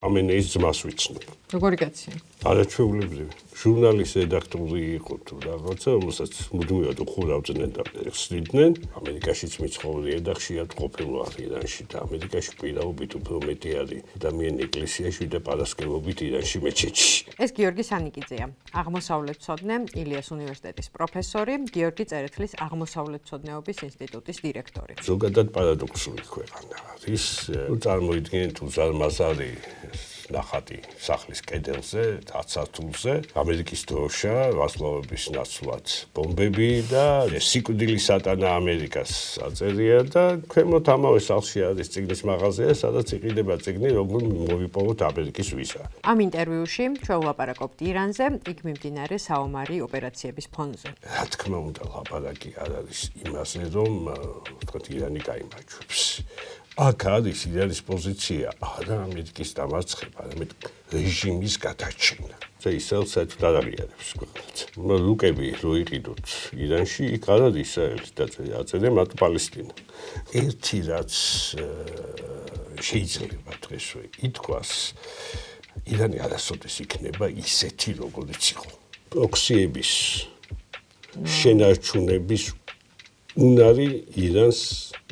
ამენეის ძმას ვიცნობ. როგორი კაცია? არაჩვეულებრივი. ჟურნალის რედაქტორი იყო თუ რაღაცა, რომელსაც მუდმივად უხურავდნენ და ხსნიდნენ. ამერიკაშიც მიცხოვრია და ხშირად ყოფილვარ ირანში და ამერიკაში პირაობით უფრო მეტი არის ადამიანი ეკლესიაში და პარასკევობით ირანში მეჩეთში. ეს გიორგი სანიკიძეა, აღმოსავლეთმცოდნე, ილიას უნივერსიტეტის პროფესორი, გიორგი წერეთლის აღმოსავლეთმცოდნეობის ინსტიტუტის დირექტორი. ზოგადად პარადოქსული ქვეყანა არის. წარმოიდგინეთ უზარმაზარი ნახატი სახლის კედელზე, 10 სართულზე, ამერიკის დროშა, ვარსკვლავების ნაცვლად ბომბები და სიკვდილი სატანა ამერიკას აწერია და ქვემოთ ამავე სახლში არის წიგნის მაღაზია, სადაც იყიდება წიგნი, როგორ მოვიპოვოთ ამერიკის ვიზა. ამ ინტერვიუში ჩვენ ვლაპარაკობთ ირანზე, იქ მიმდინარე საომარი ოპერაციების ფონზე. რა თქმა უნდა, ლაპარაკი არ არის იმაზე, რომ თქვათ ირანი გაიმარჯვებს. აქ არის ირანის პოზიცია არა ამერიკის დამარცხება, არამედ რეჟიმის გადაჭრა. და ისევ საერთოდ არ აღიარებს ქვეყნად. ლუკები რო იყიდოთ ირანში, იქ არ არის ისრაელის დაწერა, აწერენ მათ პალესტინა. ერთი რაც შეიძლება დღესვე ითქვას, ირანი არასოდეს იქნება ისეთი, როგორიც იყო. პროქსიების შენარჩუნების უნარი ირანს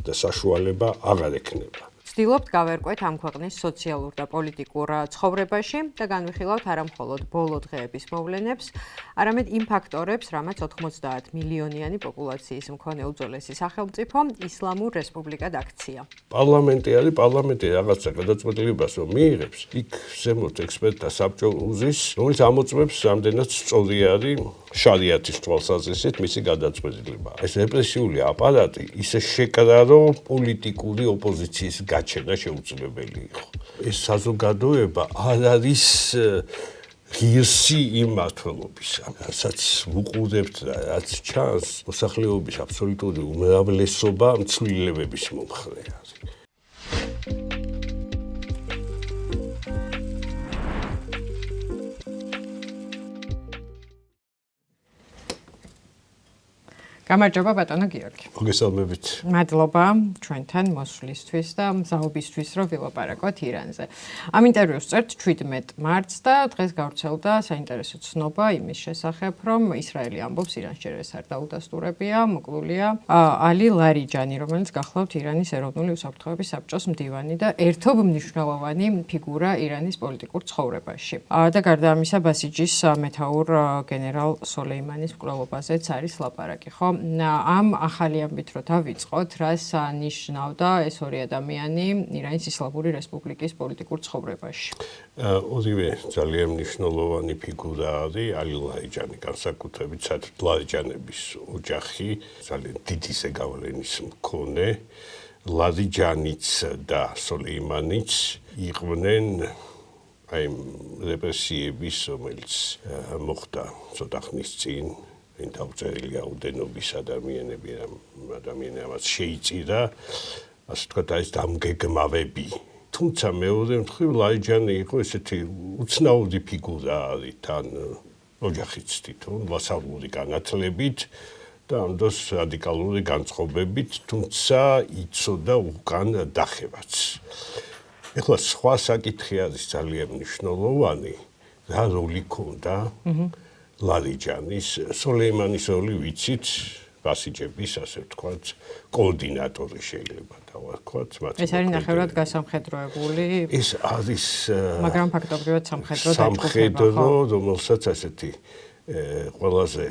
და საშუალება აღარ ექნება. ვცდილობთ გავერკვეთ ამ ქვეყნის სოციალურ და პოლიტიკურ ცხოვრებაში და განვიხილავთ არა მხოლოდ ბოლო დღეების მოვლენებს, არამედ იმ ფაქტორებს, რამაც 90 მილიონიანი პოპულაციის მქონე უძველესი სახელმწიფო ისლამურ რესპუბლიკად აქცია. პარლამენტი არის, პარლამენტი რაღაცა გადაწყვეტილებას რომ მიიღებს, იქ ზემოთ ექსპერტთა საბჭო უზის, რომელიც ამოწმებს, რამდენად სწორი არის შარიათის თვალსაზრისით მისი გადაწყვეტილება. ეს რეპრესიული აპარატი ისე შეკრა, რომ პოლიტიკური ოპოზიციის გაჩენა შეუძლებელი იყო. ეს საზოგადოება არ არის ღირსი იმ მმართველობისა, რასაც ვუყურებთ და რაც ჩანს, მოსახლეობის აბსოლუტური უმრავლესობა მცვლილებების მომხრე არის. გამარჯობა ბატონო გიორგი. მოგესალმებით. მადლობა ჩვენთან მოსვლისთვის და მზაობისთვის, რომ ვილაპარაკოთ ირანზე. ამ ინტერვიუს წერთ 17 მარტს და დღეს გავრცელდა საინტერესო ცნობა იმის შესახებ, რომ ისრაელი ამბობს ირანს ჯერ ეს არ დაუდასტურებია, მოკლულია ალი ლარიჯანი, რომელიც გახლავთ ირანის ეროვნული უსაფრთხოების საბჭოს მდივანი და ერთობ მნიშვნელოვანი ფიგურა ირანის პოლიტიკურ ცხოვრებაში. და გარდა ამისა, ბასიჯის მეთაურ გენერალ სოლეიმანის მკვლელობაზეც არის ლაპარაკი, ხო? ამ ახალი ამბით რო დავიწყოთ, რას ნიშნავდა ეს ორი ადამიანი ირანის ისლამური რესპუბლიკის პოლიტიკურ ცხოვრებაში? ორივე ძალიან მნიშვნელოვანი ფიგურა არის ალი ლარიჯანი, განსაკუთრებით საერთოდ ლარიჯანების ოჯახი, ძალიან დიდი ზეგავლენის მქონე. ლარიჯანიც და სოლეიმანიც იყვნენ აი რეპრესიების, რომელიც მოხდა ცოტა ხნის წინ. ვინ დაუწერილი აუდენობის ადამიანები ამას შეიწირა, ასე ვთქვათ, ეს დამგეგმავები. თუმცა მეორე მხრივ ლარიჯანი იყო ესეთი უცნაური ფიგურა არის თან ოჯახიც თვითონ ვასალური განათლებით და ამ დროს რადიკალური განწყობებით, თუმცა იცოდა უკან დახევაც. ეხლა სხვა საკითხი არის ძალიან მნიშვნელოვანი, რა როლი ჰქონდა ლარიჯანის, სოლეიმანის როლი ვიცით, ბასიჯების, ასე ვთქვათ, კოორდინატორი შეიძლება დავარქვათ. ეს არის ნახევრად გასამხედროებული. ეს არის მაგრამ ფაქტობრივად სამხედრო, რომელსაც ასეთი ყველაზე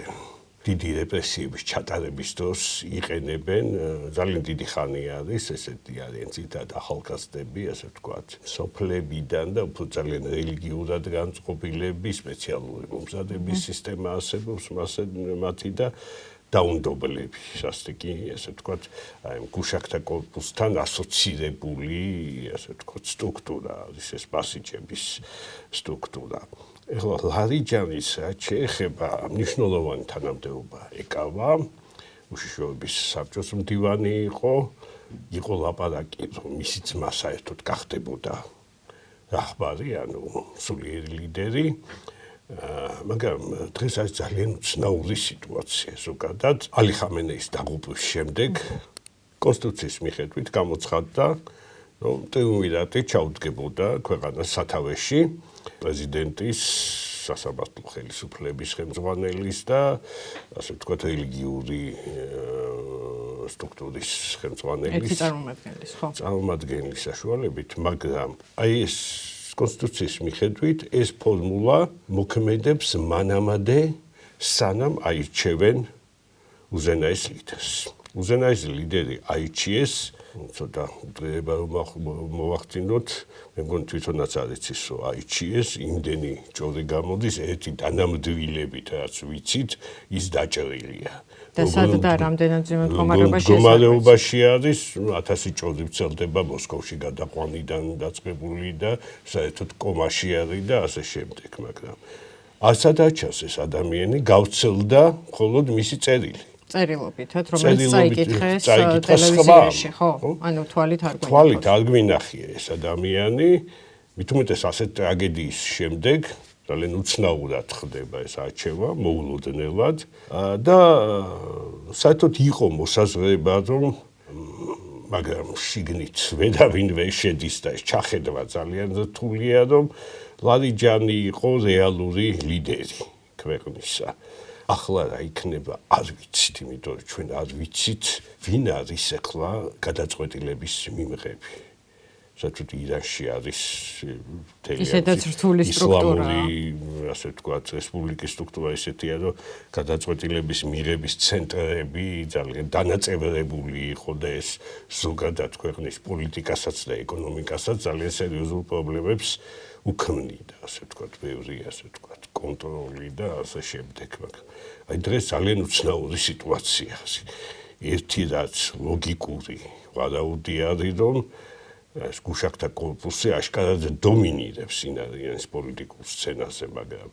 დიდი რეპრესიების ჩატარების დროს იყენებენ, ძალიან დიდი ხანი არის, ესეთი არიან ძირითადად ახალგაზრდები, ასე ვთქვათ, სოფლებიდან და უფრო ძალიან რელიგიურად განწყობილები, სპეციალური მომზადების სისტემა არსებობს მათი და დაუნდობლები, სასტიკი, ასე ვთქვათ, აი გუშაქთა კორპუსთან ასოცირებული, ასე ვთქვათ, სტრუქტურა არის ეს ბასიჯების სტრუქტურა. ეხლა ლარიჯანის შეეხება მნიშვნელოვანი თანამდებობა ეკავა, უშიშროების საბჭოს მდივანი იყო ლაპარაკი, რომ მისი ძმა საერთოდ გახდებოდა რაჰბარი, ანუ სულიერი ლიდერი, მაგრამ დღეს არის ძალიან უცნაური სიტუაცია ზოგადად. ალი ხამენეის დაღუპვის შემდეგ კონსტიტუციის მიხედვით გამოცხადდა რომ ტრიუმვირატი ჩაუდგებოდა ქვეყანას სათავეში პრეზიდენტის სასამართლო ხელისუფლების ხელმძღვანელის და ასე ვთქვათ რელიგიური სტრუქტურის ხელმძღვანელის წარმომადგენლის საშუალებით, მაგრამ აი ეს კონსტიტუციის მიხედვით ეს ფორმულა მოქმედებს მანამდე სანამ აირჩევენ უზენაეს ლიდერს. უზენაეს ლიდერი აირჩიეს, ცოტა დროება მოვახდინოთ, მე მგონი თვითონაც არ იცის, რომ აირჩიეს, იმდენი ჯორი გამოდის, ერთი დანამდვილებით, რაც ვიცით, ის დაჭრილია. და სად და რამდენადმე მდგომარეობაში მდგომარეობაში არის 1000 ჯორი ვრცელდება მოსკოვში გადაყვანიდან დაწყებული და საერთოდ კომაში არის და ასე შემდეგ, მაგრამ არცად აჩას ეს ადამიანი გავრცელდა მხოლოდ მისი წერილი. წერილობითად, რომელიც წაიკითხეს ტელევიზიაში, ხო? ანუ თვალით არ გვინახავს. თვალით არ გვინახია ეს ადამიანი, მით უმეტეს ასეთ ტრაგედიის შემდეგ ძალიან უცნაურად ხდება ეს არჩევა, მოულოდნელად და საერთოდ იყო მოსაზრება, რომ მაგრამ შიგნით ვერავინ ვერ შედის და ეს ჩახედვა ძალიან რთულია, რომ ლარიჯანი იყო რეალური ლიდერი ქვეყნისა. ახლა რა იქნება, არ ვიცით, იმიტომ რომ ჩვენ არ ვიცით, ვინ არის ახლა გადაწყვეტილების მიმღები. საერთოდ ირანში არის ისედაც რთული სტრუქტურა. ისლამური, ასე ვთქვათ, რესპუბლიკის სტრუქტურა ისეთია, რომ გადაწყვეტილების მიღების ცენტრები ძალიან დანაწევრებული იყო და ეს ზოგადად ქვეყნის პოლიტიკასაც და ეკონომიკასაც ძალიან სერიოზულ პრობლემებს უქმნიდა, ასე ვთქვათ, ბევრი, ასე ვთქვათ, კონტროლი და ასე შემდეგ, მაგრამ აი დღეს ძალიან უცნაური სიტუაცია. ერთი რაც ლოგიკური ვარაუდი არის, რომ ეს გუშაქთა კორპუსი აშკარად დომინირებს ინარიანის პოლიტიკურ სცენაზე, მაგრამ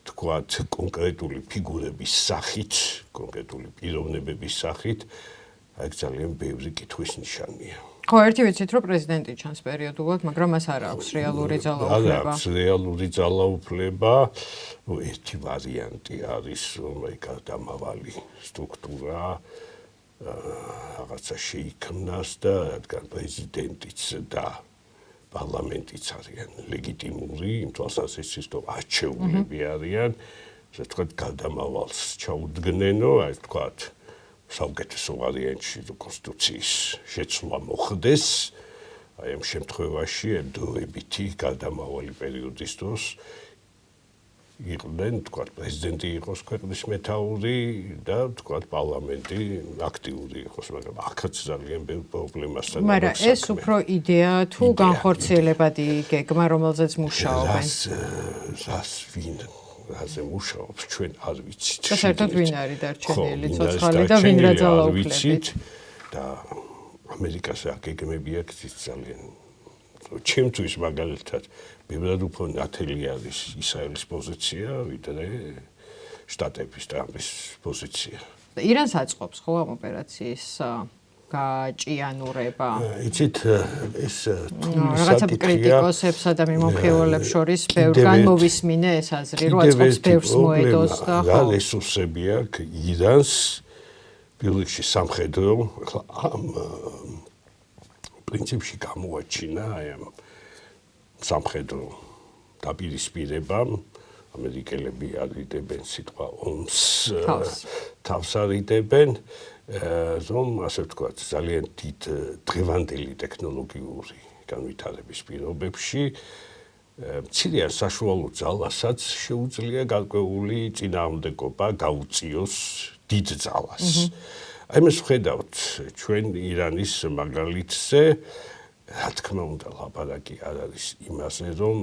თქვათ კონკრეტული ფიგურების სახით, კონკრეტული პიროვნებების სახით, აი ძალიან ბევრი კითხვის ნიშანია. ხო, ერთი ვიცით, რომ პრეზიდენტი ჩანს პერიოდულად, მაგრამ მას არ აქვს რეალური ძალაუფლება. არ აქვს რეალური ძალაუფლება. ერთი ვარიანტი არის, რომ აი გარდამავალი სტრუქტურა რაღაცა შეიქმნას და რადგან პრეზიდენტიც და პარლამენტიც არიან ლეგიტიმური, იმ თვალსაზრისით, რომ არჩეულები არიან, ასე ვთქვათ, გარდამავალს ჩაუდგნენო, აი ვთქვათ, საუკეთესო ვარიანტში კონსტიტუციის შეცვლა მოხდეს, აი ამ შემთხვევაში დროებითი გარდამავალი პერიოდის დროს იყვნენ, თქვათ, პრეზიდენტი იყოს ქვეყნის მეთაური და თქვათ, პარლამენტი აქტიური იყოს, მაგრამ აქაც ძალიან ბევრ პრობლემასთან აქვს. მაგრამ ეს უფრო იდეა თუ განხორციელებადი გეგმა, რომელზეც მუშაობენ. რას ვინ რაზე მუშაობს, ჩვენ არ ვიცით. და საერთოდ ვინ არის დარჩენილი, ცოცხალი და ვინ რა ძალაუფლებით და ამერიკას რა გეგმები აქვს ძალიან ჩემთვის მაგალითად ბევრად უფრო ნათელი არის ისრაელის პოზიცია, ვიდრე შტატების ტრამპის პოზიცია. ირანს აწყობს ხო ამ ოპერაციის გაჭიანურება? იცით, ეს რაღაცა კრიტიკოსებსა და მიმოხილველებს შორის ბევრგან მოვისმინე ეს აზრი, რომ აწყობს ბევრს მოედოს და ხო. რა რესურსები აქვს ირანს ბილიქში სამხედრო, ახლა ამ პრინციპში გამოაჩინა აი ამ სამხედრო დაპირისპირებამ ამერიკელები არიდებენ სიტყვა ომს თავს არიდებენ რომ ასე ვთქვათ ძალიან დიდ დღევანდელი ტექნოლოგიური განვითარების პირობებში მცირე ან საშუალო ძალასაც შეუძლია გარკვეული წინააღმდეგობა გაუწიოს დიდ ძალას. აი მას ვხედავთ ჩვენ ირანის მაგალითზე, რა თქმა უნდა, ლაპარაკი არ არის იმაზე, რომ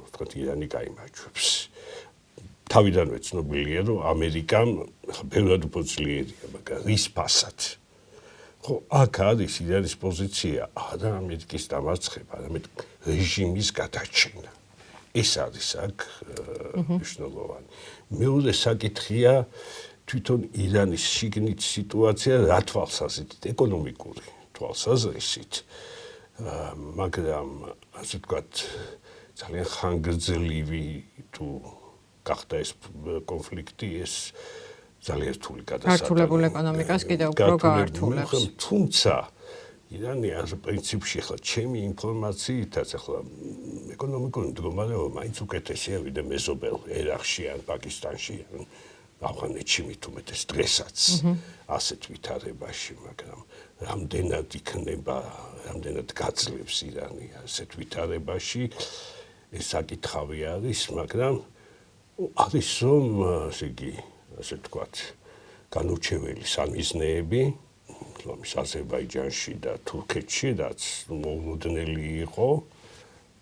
ვთქვათ ირანი გაიმარჯვებს. თავიდანვე ცნობილია, რომ ამერიკამ ბევრად უფრო ძლიერია, მაგრამ რის ფასად? ხო, აქ არის ირანის პოზიცია არა ამერიკის დამარცხება, არამედ რეჟიმის გადაჭრა. ეს არის აქ მნიშვნელოვანი. მეორე საკითხია თვითონ ირანის შიგნით სიტუაცია რა თვალსაზრისით, ეკონომიკური თვალსაზრისით, მაგრამ ასე ვთქვათ, ძალიან ხანგრძლივი თუ გახდა ეს კონფლიქტი, ეს ძალიან რთული გადასატანი. გართულებულ ეკონომიკას კიდევ უფრო გაართულებს. თუმცა ირანი ასე პრინციპში ხლა ჩემი ინფორმაციითაც ახლა ეკონომიკური მდგომარეობა მაინც უკეთესია ვიდრე მეზობელ ერაყში ან პაკისტანში ან ავღანეთში მით უმეტეს დღესაც ასეთ ვითარებაში, მაგრამ რამდენად იქნება, რამდენად გაძლევს ირანი ასეთ ვითარებაში ეს საკითხავი არის, მაგრამ არის რომ ასე იგი ასე ვთქვათ განურჩეველი სამიზნეები რომის აზერბაიჯანში და თურქეთში რაც მოულოდნელი იყო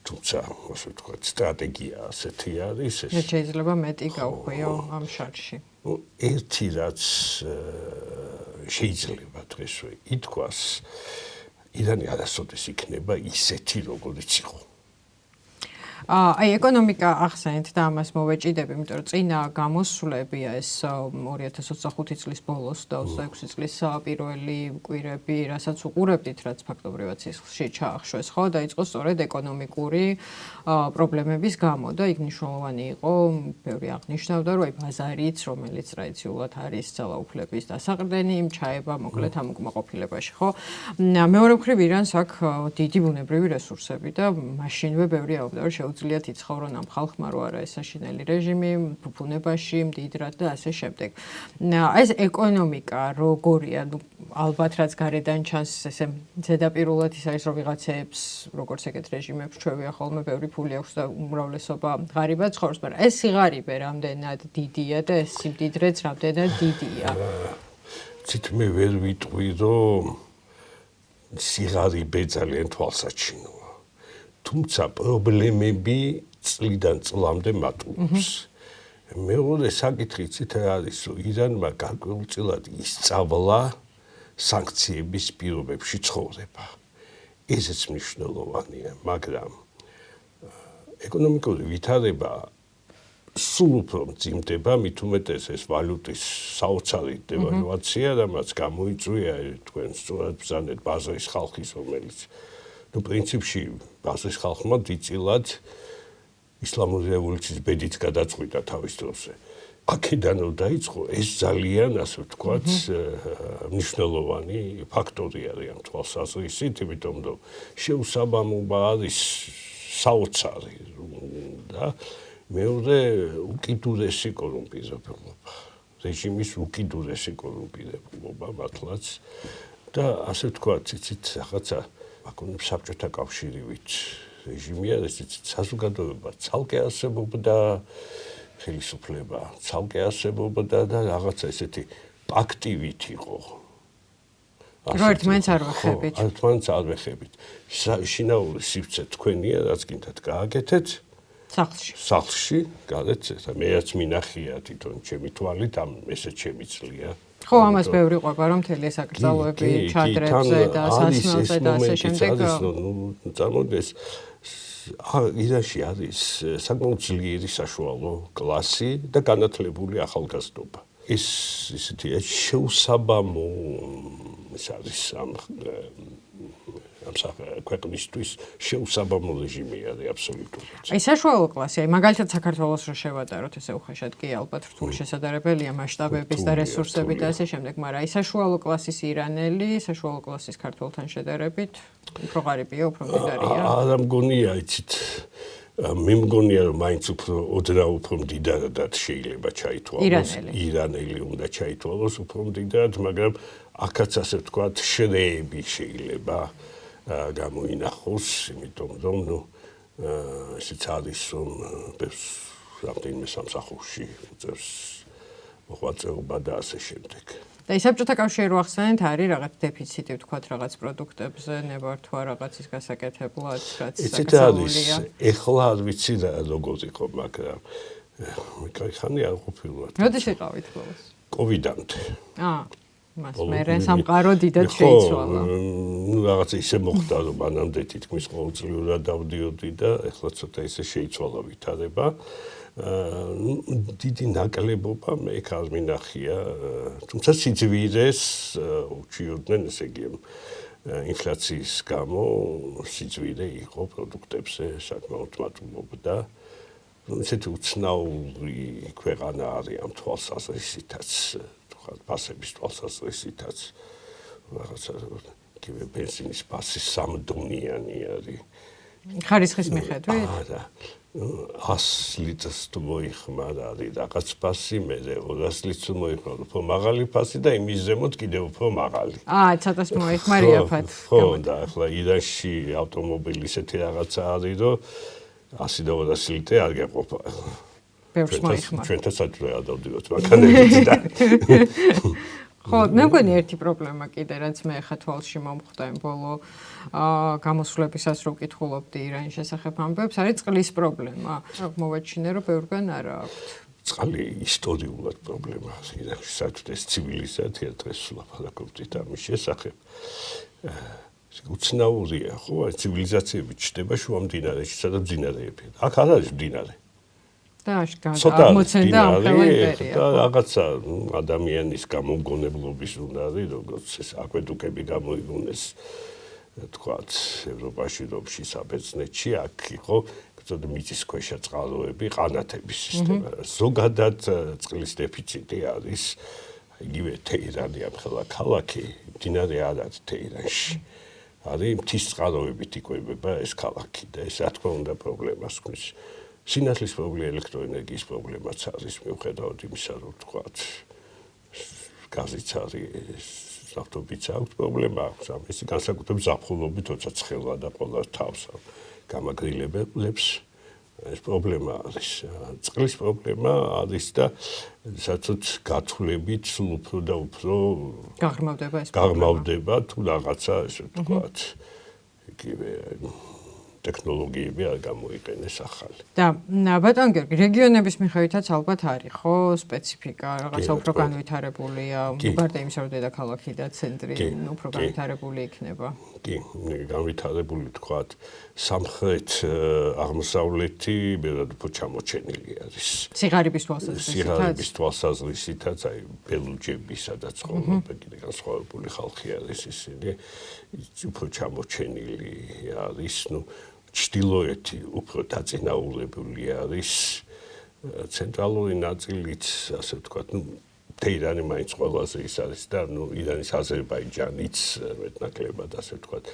თუმცა ასე ვთქვათ სტრატეგია ასეთი არის ეს შეიძლება მეტი გავხვიო ამ შარში ერთი რაც შეიძლება დღესვე ითქვას ირანი არასოდეს იქნება ისეთი როგორიც იყო აი ეკონომიკა ახსენეთ და ამას მოვეჭიდები, იმიტომ რომ წინა გამოსვლებია ეს 2025 წლის ბოლოს და 26 წლის პირველი კვირები, რასაც უყურებდით, რაც ფაქტობრივად სისხლში ჩაახშვეს, ხო, დაიწყო სწორედ ეკონომიკური პრობლემების გამო და იქ მნიშვნელოვანი იყო, ბევრი აღნიშნავდა, რომ აი ბაზარიც, რომელიც ტრადიციულად არის ძალაუფლების დასაყრდენი, ჩაება მოკლედ ამ უკმაყოფილებაში, ხო? მეორე მხრივ ირანს აქვს დიდი ბუნებრივი რესურსები და მაშინვე ბევრი აუბრა, რომ შეუძლიათ იცხოვრონ ამ ხალხმა რო არა ეს საშინელი რეჟიმი, ბუნებაში, მდიდრად და ასე შემდეგ. ეს ეკონომიკა როგორია, ну ალბათ რაც გარედან ჩანს ესე ზედაპირულად ის არის რომ ვიღაცებს როგორც ეგეთ რეჟიმებს ჩვევია ხოლმე ბევრი ფული აქვს და უმრავლესობა ღარიბად ცხოვრობს, მაგრამ ეს სიღარიბე რამდენად დიდია და ეს სიმდიდრეც რამდენად დიდია. ცით მე ვერ ვიტყვი რომ სიღარიბე ძალიან თვალსაჩინოა. თუმცა პრობლემები წლიდან წლამდე მატულობს. მეორე საკითხი ცით არის, რომ ირანმა გარკვეულწილად ისწავლა სანქციების პირობებში ცხოვრება. ესეც მნიშვნელოვანია, მაგრამ ეკონომიკური ვითარება სულ უფრო მძიმდება, მით უმეტეს ეს ვალუტის საოცარი დევალვაცია, რამაც გამოიწვია თქვენ სწორად ბრძანეთ ბაზრის ხალხის, რომელიც ну პრინციპში ბაზრის ხალხმა დიდწილად ისლამური რევოლუციის ბედით გადაწყვიტა თავის დროზე. აქედან რომ დაიწყო, ეს ძალიან ასე ვთქვათ, მნიშვნელოვანი ფაქტორი არის ამ თვალსაზრისით, იმიტომ რომ შეუსაბამობა არის საოცარი და მეორე უკიდურესი კორუმპირებულობა. რეჟიმის უკიდურესი კორუმპირებულობა მართლაც და ასე ვთქვათ, იცით, რაღაცა აკონებს საბჭოთა კავშირივით რეჟიმია, ესეც საზოგადოება ცალკე არსებობდა, ხელისუფლება ცალკე არსებობდა და რაღაცა ესეთი პაქტივით იყო. რომ ერთმანეთს არ ვეხებით. ერთმანეთს არ ვეხებით. შინაური სივრცე თქვენია, რაც გინდათ გააკეთეთ სახლში. სახლში, გარეთ, მეც მინახია თვითონ ჩემი თვალით, ამ ესეც შემიძლია. ხო, ამას ბევრი ყვება, რომ მთელი ეს აკრძალვები ჩადრებზე და სასმელზე და ასე შემდეგ. წარმოიდგინეთ, ირანში არის საკმაოდ ძლიერი საშუალო კლასი და განათლებული ახალგაზრდობა. ეს ისეთი შეუსაბამო ის არის ამ ქვეყნისთვის შეუსაბამო რეჟიმი არის აბსოლუტურად. აი საშუალო კლასი, აი მაგალითად საქართველოს რო შევადაროთ, ესე უხეშად კი ალბათ რთული შესაძლებელია მასშტაბების და რესურსებით და ასე შემდეგ, მაგრამ აი საშუალო კლასის ირანელი, საშუალო კლასის ქართველთან შედარებით უფრო ღარიბია, უფრო მდიდარია. არა მგონია, იცით, მე მგონია რომ მაინც უფრო მდიდარად შეიძლება ჩაითვალოს, ირანელი უნდა ჩაითვალოს უფრო მდიდარად, მაგრამ აქაც ასე ვთქვათ, შრეები შეიძლება გამოინახოს, იმიტომ რომ ნუ ესეც არის რომ რამდენიმე სამსახურში უწევს მოღვაწეობა და ასე შემდეგ. და ის საბჭოთა კავშირი რო ახსენეთ, არის რაღაც დეფიციტი ვთქვათ რაღაც პროდუქტებზე, ნებართვა რაღაცის გასაკეთებლად, რაც საკითხია. ეხლა არ ვიცი როგორ იყო, მაგრამ მე კაიხანი არ ყოფილვარ. როდის იყავით ბოლოს? კოვიდამდე. მას მერე სამყარო დიდად შეიცვალა. ნუ რაღაცა ისე მოხდა, რომ მანამდე თითქმის ყოველწლიურად დავდიოდი და ეხლა ცოტა ისე შეიცვალა ვითარება. დიდი ნაკლებობა მე არ მინახია, თუმცა სიძვირეს უჩიოდნენ, ესე იგი, ინფლაციის გამო სიძვირე იყო პროდუქტებზე, საკმაოდ მატულობდა. ესეთი უცნაური ქვეყანა არის ამ თვალსაზრისითაც, ფასების თვალსაზრისითაც. რაღაცა იგივე ბენზინის პასი სამდუნიანი არის. ხარისხის მიხედვით? და 100 ლიტრს თუ მოიხმარ არის რაღაც პასი, მე 200 ლიტრს თუ მოიხმარ უფრო მაღალი პასი და იმის ზემოთ კიდევ უფრო მაღალი. ცოტას მოიხმარიაფად. ხო, და ახლა ირანში ავტომობილი ისეთი რაღაცა არის, რომ 100 და 200 ლიტრი არ გეყოფა. ბევრს მოიხმარ. ჩვენთანაც ვერ ადავდივართ მანქანებით და ხო, მე მგონი ერთი პრობლემა კიდე, რაც მე ხა თვალში მომხვდა იმ ბოლო გამოსვლებისას რო ვკითხულობდი ირანის შესახებ ამბებს, არის წყლის პრობლემა. მოვაჩინე, რომ ბევრგან არა აქვთ. წყალი ისტორიულად პრობლემაა ირანში, საერთოდ ეს ცივილიზაცია დღეს ლაპარაკობთ ამის შესახებ. უცნაურია, ხო, აი ცივილიზაციები ჩნდება შუამდინარეში, სადაც მდინარეებია. აქ არ არის მდინარე. და აღმოცენდა ამ ყველა იმპერია. და რაღაცა ადამიანის გამომგონებლობის უნარი, როგორც ეს აკვედუკები გამოიგონეს, თქვათ, ევროპაში, რომში, საბერძნეთში, აქ იყო ზოგადად მიწისქვეშა წყაროები, ყანათების სისტემა. ზოგადად წყლის დეფიციტი არის. იგივე თეირანი ამხელა ქალაქი, მდინარე არ არის თეირანში. არის მთის წყაროებით იკვებება ეს ქალაქი და ეს რა თქმა უნდა პრობლემას ქმნის. სინათლის პრობლემა, ელექტროენერგიის პრობლემაც არის, მიუხედავად იმისა, რომ თქვათ, გაზიც არის, ნავთობიც აქვს, პრობლემა აქვს. ამისი განსაკუთრებით ზაფხულობით, როცა ცხელვა და ყველა თავს გამაგრილებს, ეს პრობლემა არის. წყლის პრობლემა არის და საერთოდ გათვლებით სულ უფრო და უფრო გაღრმავდება ეს პრობლემა. გაღრმავდება თუ რაღაცა, ესე ვთქვათ, იგივე ტექნოლოგიები არ გამოიყენეს ახალი. და ბატონ გიორგი, რეგიონების მიხედვითაც ალბათ არის ხო სპეციფიკა, რაღაცა უფრო განვითარებულია, გარდა იმისა, რომ დედაქალაქი და ცენტრი უფრო განვითარებული იქნება. კი, განვითარებული თქვათ, სამხრეთ აღმოსავლეთი ბევრად უფრო ჩამოჩენილი არის. სიღარიბის თვალსაზრისითაც? სიღარიბის თვალსაზრისითაც, აი ბელუჯები, სადაც ცხოვრობენ კიდე განსხვავებული ხალხი არის ისინი, უფრო ჩამოჩენილი არის, ჩtildeოეთი უფრო დაწინაურებული არის, ცენტრალური ნაწილიც, ასე ვთქვათ, თეირანი მაინც ყველაზე ის არის და ირანის აზერბაიჯანიც მეტნაკლებად, ასე ვთქვათ,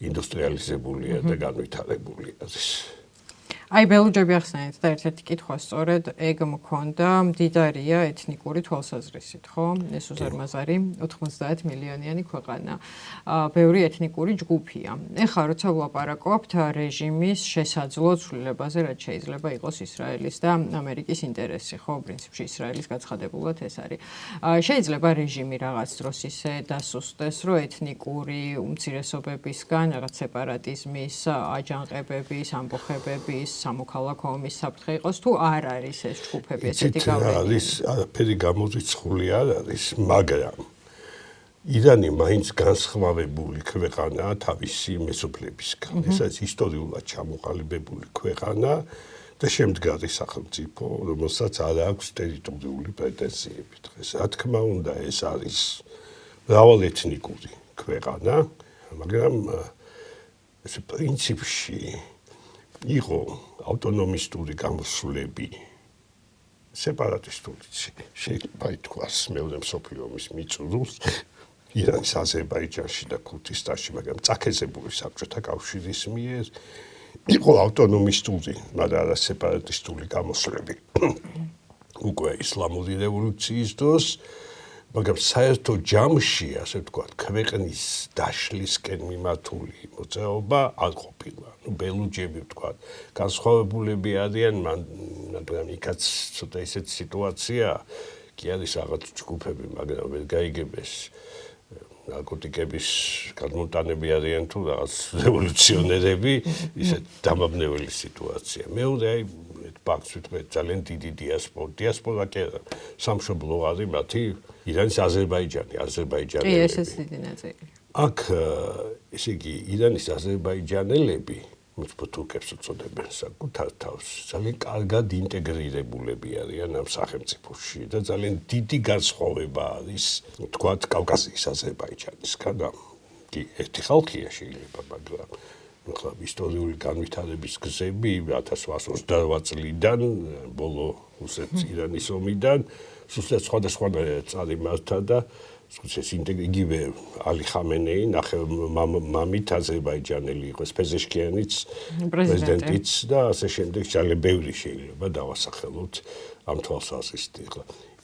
ინდუსტრიალიზებულია და განვითარებული არის. აი ბელუჯები ახსენეთ და ერთ-ერთი კითხვა სწორედ ეგ მქონდა, მდიდარია ეთნიკური თვალსაზრისით, ხო? ეს უზარმაზარი 90 მილიონიანი ქვეყანა. ბევრი ეთნიკური ჯგუფია. ეხლა როცა ვლაპარაკობთ რეჟიმის შესაძლო ცვლილებაზე, რაც შეიძლება იყოს ისრაელის და ამერიკის ინტერესი, ხო? პრინციპში ისრაელის გაცხადებულად ეს არის. შეიძლება რეჟიმი რაღაც დროს ისე დასუსტდეს, რომ ეთნიკური უმცირესობებისგან რაღაც სეპარატიზმის აჯანყებების, ამბოხებების სამოქალაქო ომის საფრთხე იყოს თუ არ არის ეს ჯგუფები ესეთი გავლენიანი? არის, არაფერი გამორიცხული არ არის, მაგრამ ირანი მაინც განსხვავებული ქვეყანაა თავისი მეზობლებისგან. ეს არის ისტორიულად ჩამოყალიბებული ქვეყანა და შემდგარი სახელმწიფო, რომელსაც არ აქვს ტერიტორიული პრეტენზიები დღეს. რა თქმა უნდა, ეს არის მრავალეთნიკური ქვეყანა, მაგრამ ეს პრინციპში იყო ავტონომისტური გამოსვლები, სეპარატისტული შეიძლება ითქვას მეორე მსოფლიო ომის მიწურულს ირანის აზერბაიჯანში და ქურთისტანში, მაგრამ წაქეზებული საბჭოთა კავშირის მიერ იყო ავტონომისტური, მაგრამ არა სეპარატისტული გამოსვლები. უკვე ისლამური რევოლუციის დროს, მაგრამ საერთო ჯამში, ასე ვთქვათ, ქვეყნის დაშლისკენ მიმართული მოძრაობა არ ყოფილა. ბელუჯები ვთქვათ, განსხვავებულები არიან, მაგრამ იქაც ცოტა ისეთი სიტუაცია, კი არის რაღაც ჯგუფები, მაგრამ ვერ გაიგებეს ნარკოტიკების გადმოტანები არიან თუ რაღაც რევოლუციონერები, ისეთ დამაბნეველი სიტუაცია. მეორე აი ფაქტს ვიტყვი, ძალიან დიდი დიასპორა კი არა, სამშობლო არის მათი ირანის აზერბაიჯანელები. კი, ეს დიდი ნაწილი. აქ ესე იგი ირანის აზერბაიჯანელები, თურქებს უწოდებენ საკუთარ თავს, ძალიან კარგად ინტეგრირებულები არიან ამ სახელმწიფოში და ძალიან დიდი განსხვავება არის, თქვათ, კავკასიის აზერბაიჯანისგან. კი, ერთი ხალხია შეიძლება, მაგრამ ახლა ისტორიული განვითარების გზები 1828 წლიდან ბოლო რუსეთ-ირანის ომიდან სულ სხვადასხვა წარი მართა და ეს იგივე ალი ხამენეი, ნახე მამით აზერბაიჯანელი იყო, პეზეშკიანიც პრეზიდენტიც და ასე შემდეგ ძალიან ბევრი შეიძლება დავასახელოთ ამ თვალსაზრისით.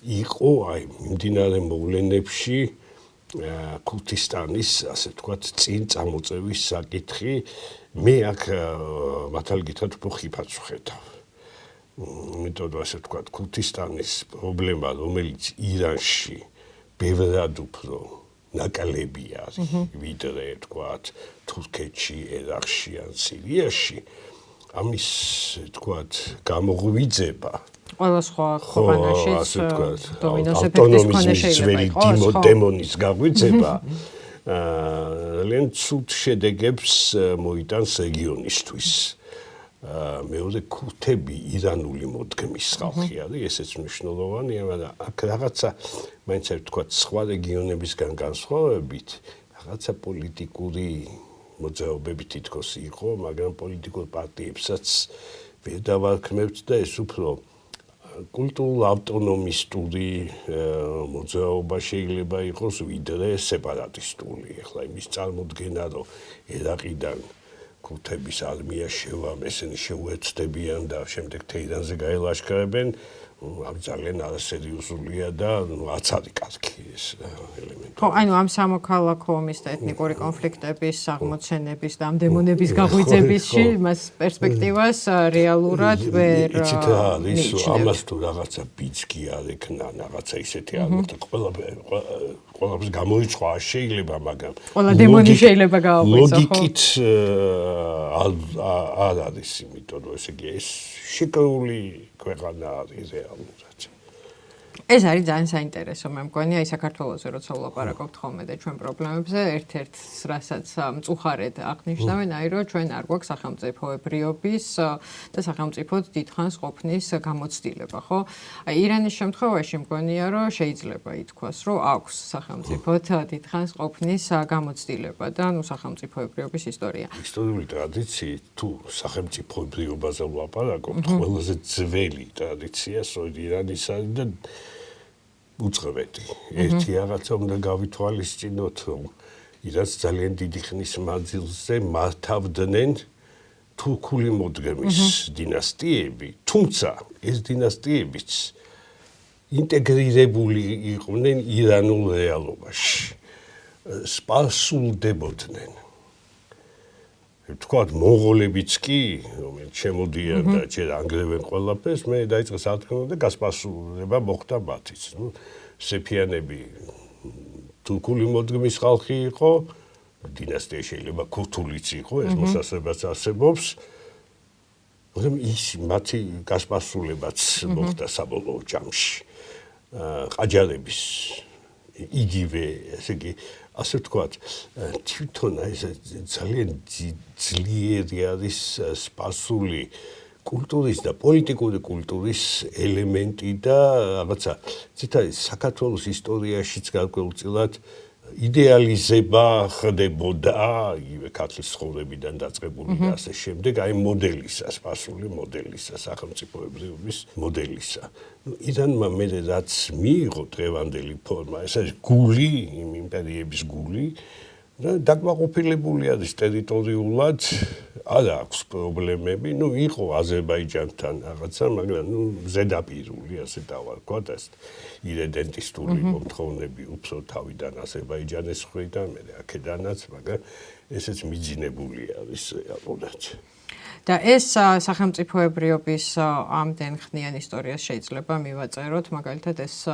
იყო აი მიმდინარე მოვლენებში ქურთისტანის, ასე ვთქვათ, წინ წამოწევის საკითხი, მე აქ მართალი გითხრათ უფრო ხიფაც ვხედავ. იმიტომ რომ ასე ვთქვათ, ქურთისტანის პრობლემა, რომელიც ირანში ბევრად უფრო ნაკლებია არის, ვიდრე ვთქვათ, თურქეთში, ერაყში ან სირიაში, ამის ვთქვათ, გამოღვიძება ყველა სხვა ქვეყანაშიც ასე ვთქვათ, დომინოს ეფექტის მქონე შეიძლება იყოს დემონის გაღვიძება ძალიან ცუდ შედეგებს მოიტანს რეგიონისთვის. მეორე ქურთები ირანული მოდგმის ხალხი არის, ესეც მნიშვნელოვანია, მაგრამ აქ რაღაცა მაინც ვთქვათ, სხვა რეგიონებისგან განსხვავებით, რაღაცა პოლიტიკური მოძრაობები თითქოს იყო, მაგრამ პოლიტიკურ პარტიებსაც ვერ დავარქმევთ და ეს უფრო კულტურულ ავტონომისტური მოძრაობა შეიძლება იყოს ვიდრე სეპარატისტული. ახლა იმის წარმოდგენა, რომ ერაყიდან ქურთების არმია შევა, ესენი შეუერთდებიან და შემდეგ თეირანზე გაელაშქრებენ, ამ ძალიან არასერიოზულია და არც არის კარგი ეს ელემენტი. ხო, ანუ ამ სამოქალაქო ომის და ეთნიკური კონფლიქტების აღმოცენების და ამ დემონების გაღვიძებისში მას პერსპექტივას რეალურად ვერ იცით რა არის, ამას თუ რაღაცა ბიძგი არ ექნა, რაღაცა ისეთი აღმოჩნდა, ყველაფერს გამოიწყო შეიძლება, მაგრამ ყველა დემონი შეიძლება გააღვიძო, ხო? ლოგიკით არ არის, იმიტომ რომ ესე იგი ეს შეკრული ქვეყანა არის რეალურად. ეს არის ძალიან საინტერესო, მე მგონი, აი საქართველოსზე როცა ვლაპარაკობთ ხოლმე და ჩვენ პრობლემებზე, ერთ-ერთ რასაც მწუხარედ აღნიშნავენ, აი რომ ჩვენ არ გვაქვს სახელმწიფოებრიობის და სახელმწიფოდ დიდხანს ყოფნის გამოცდილება, ხო? აი ირანის შემთხვევაში მგონია, რომ შეიძლება ითქვას, რომ აქვს სახელმწიფოდ დიდხანს ყოფნის გამოცდილება და ნუ სახელმწიფოებრიობის ისტორია. ისტორიული ტრადიციით თუ სახელმწიფოებრიობაზე ვლაპარაკობთ, ყველაზე ძველი ტრადიცია სწორედ ირანის არის და უწყებდი. ერთი რაღაცა უნდა გავითვალისწინოთ, რომ ირანს ძალიან დიდი ხნის მანძილზე მართავდნენ თურქული მოდგმის დინასტიები, თუმცა ეს დინასტიებიც ინტეგრირებული იყვნენ ირანულ რეალობაში. სპარსულდებოდნენ. თქვათ მონღოლებიც კი, რომელიც შემოდიან და ჯერ ანგრევენ ყველაფერს, მე დაიწყე სათქმელო და გასპარსულება მოხდა მათიც. ნუ სეფიანები თურქული მოდგმის ხალხი იყო, დინასტია შეიძლება ქურთულიც იყო, ეს მოსასწრებაც არსებობს. მაგრამ ის მათი გასპარსულებაც მოხდა საბოლოო ჯამში. ყაჯარების იგივე, ესე იგი, ასე ვთქვათ, თვითონ ეს ძალიან ძლიერი არის სპარსული კულტურის და პოლიტიკური კულტურის ელემენტი და რაღაცა ციტაის საქართველოს ისტორიაშიც გარკვეულწილად იდეალიზება ხდებოდა იგივე ქართლის ცხოვრებიდან დაწყებული და ასე შემდეგ, აი მოდელისა, სპარსული მოდელისა, სახელმწიფოებრიობის მოდელისა. ნუ ირანმა მე რაც მიიღო დღევანდელი ფორმა, ეს არის გული, იმ იმპერიების გული და დაკმაყოფილებული არის ტერიტორიულად, არ აქვს პრობლემები, ნუ იყო აზერბაიჯანთან რაღაცა, მაგრამ ნუ ზედაპირული, ასე დავარქვათ, ეს ირედენტისტული მომთხოვნები უფრო თავიდან აზერბაიჯანის მხრიდან, მე აქედანაც, მაგრამ ესეც მიძინებული არის რეალურად. და ეს სახელმწიფოებრიობის ამდენ ხნიან ისტორიას შეიძლება მივაწეროთ, მაგალითად ეს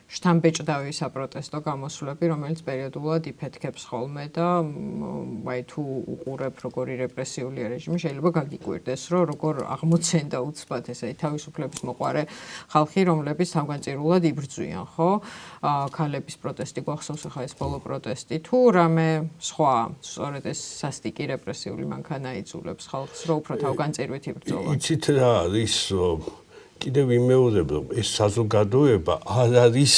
შთამბეჭდავი საპროტესტო გამოსვლები, რომელიც პერიოდულად იფეთქებს ხოლმე და აი თუ უყურებ როგორი რეპრესიული რეჟიმი, შეიძლება გაგიკვირდეს, რომ როგორ აღმოცენდა უცბად ესე თავისუფლების მოყარე ხალხი, რომლებიც თავგანწირულად იბრძვიან, ხო? ქალების პროტესტი გვახსოვს ახლა ეს ბოლო პროტესტი, თუ რამე სხვა, სწორედ ეს სასტიკი რეპრესიული მანქანა იძულებს ხალხს, რომ უფრო თავგანწირვით იბრძოლა. იცით რა არის, კიდევ ვიმეორებ, რომ ეს საზოგადოება არ არის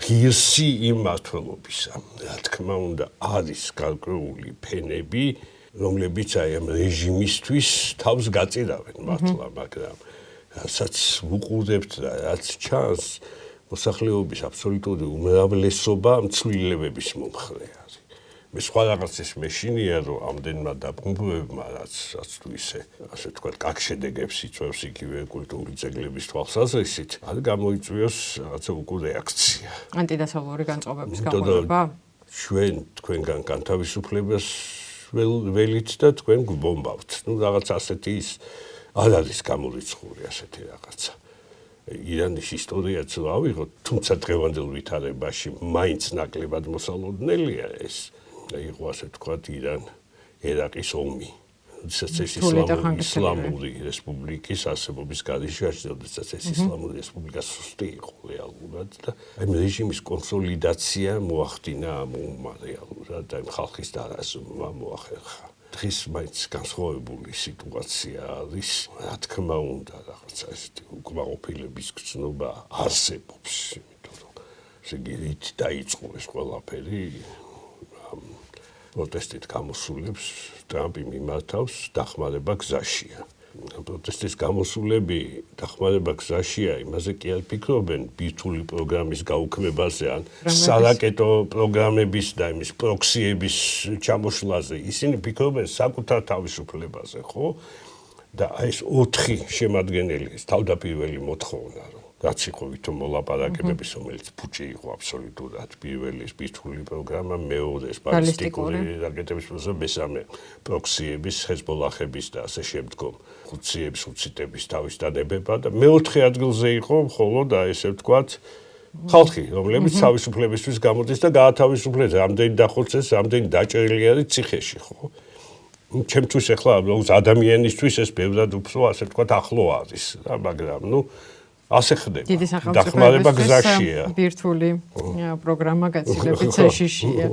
ღირსი იმ მმართველობისა. რა თქმა უნდა, არის გარკვეული ფენები, რომლებიც აი ამ რეჟიმისთვის თავს გაწირავენ მართლა, მაგრამ რასაც ვუყურებთ და რაც ჩანს, მოსახლეობის აბსოლუტური უმრავლესობა მცვლილებების მომხრე არის. მე სხვა რაღაცის მეშინია, რომ ამდენმა დაბრუნებებმა, რაც თუ ისე, ასე ვთქვათ, კაკ შედეგებს იწვევს იგივე კულტურული ძეგლების თვალსაზრისით, არ გამოიწვიოს რაღაცა უკუ რეაქცია. ანტიდასავლური განწყობების გაყოლება? ჩვენ თქვენგან განთავისუფლებას ველით და თქვენ გვბომბავთ. რაღაც ასეთი ის არ არის გამორიცხული ასეთი რაღაცა. ირანის ისტორიაც რა ავიღოთ, თუმცა დღევანდელ ვითარებაში მაინც ნაკლებად მოსალოდნელია ეს. იყო ასე ვთქვათ ირან ერაყის ომი. როდესაც ეს ისლამური რესპუბლიკის არსებობის გარეშეში, როდესაც ეს ისლამური რესპუბლიკა სუსტი იყო რეალურად და აი რეჟიმის კონსოლიდაცია მოახდინა ამ ომმა რეალურად და ხალხის დარაზმვა მოახერხა. დღეს მაინც განსხვავებული სიტუაცია არის, რა თქმა უნდა, რაღაცა ესეთი უკმაყოფილების გრძნობა არსებობს, იმიტომ რომ შეგირით დაიწყო ეს ყველაფერი პროტესტით გამოსულებს ტრამპი მიმართავს დახმარება გზაშია. პროტესტის გამოსულები დახმარება გზაშია, იმაზე კი არ ფიქრობენ ბირთვული პროგრამის გაუქმებაზე ან სარაკეტო პროგრამების და იმის პროქსიების ჩამოშლაზე. ისინი ფიქრობენ საკუთარ თავისუფლებაზე, ხო? და ეს 4 შემადგენელი ეს თავდაპირველი მოთხოვნა, რომ რაც იყო ვითომ მოლაპარაკებების, რომელიც ფუჭი იყო აბსოლუტურად. პირველი ეს ბირთვული პროგრამა, მეორე ეს ბალისტიკური რაკეტების პროგრამა, მესამე პროქსიების, ჰეზბოლახების და ასე შემდგომ ხუთციების, უციტების თავის დადებება და მეოთხე ადგილზე იყო მხოლოდ ესე ვთქვათ ხალხი, რომლებიც თავისუფლებისთვის გამოდის და გაათავისუფლეს, რამდენი დახოცეს, რამდენი დაჭერილი არის ციხეში, ხო? ჩემთვის ახლა ადამიანისთვის ეს ბევრად უფრო ასე ვთქვათ ახლო არის, რა, მაგრამ ასე ხდება. დახმარება გზაშია. ბირთვული პროგრამა გაცილებით საშიშია.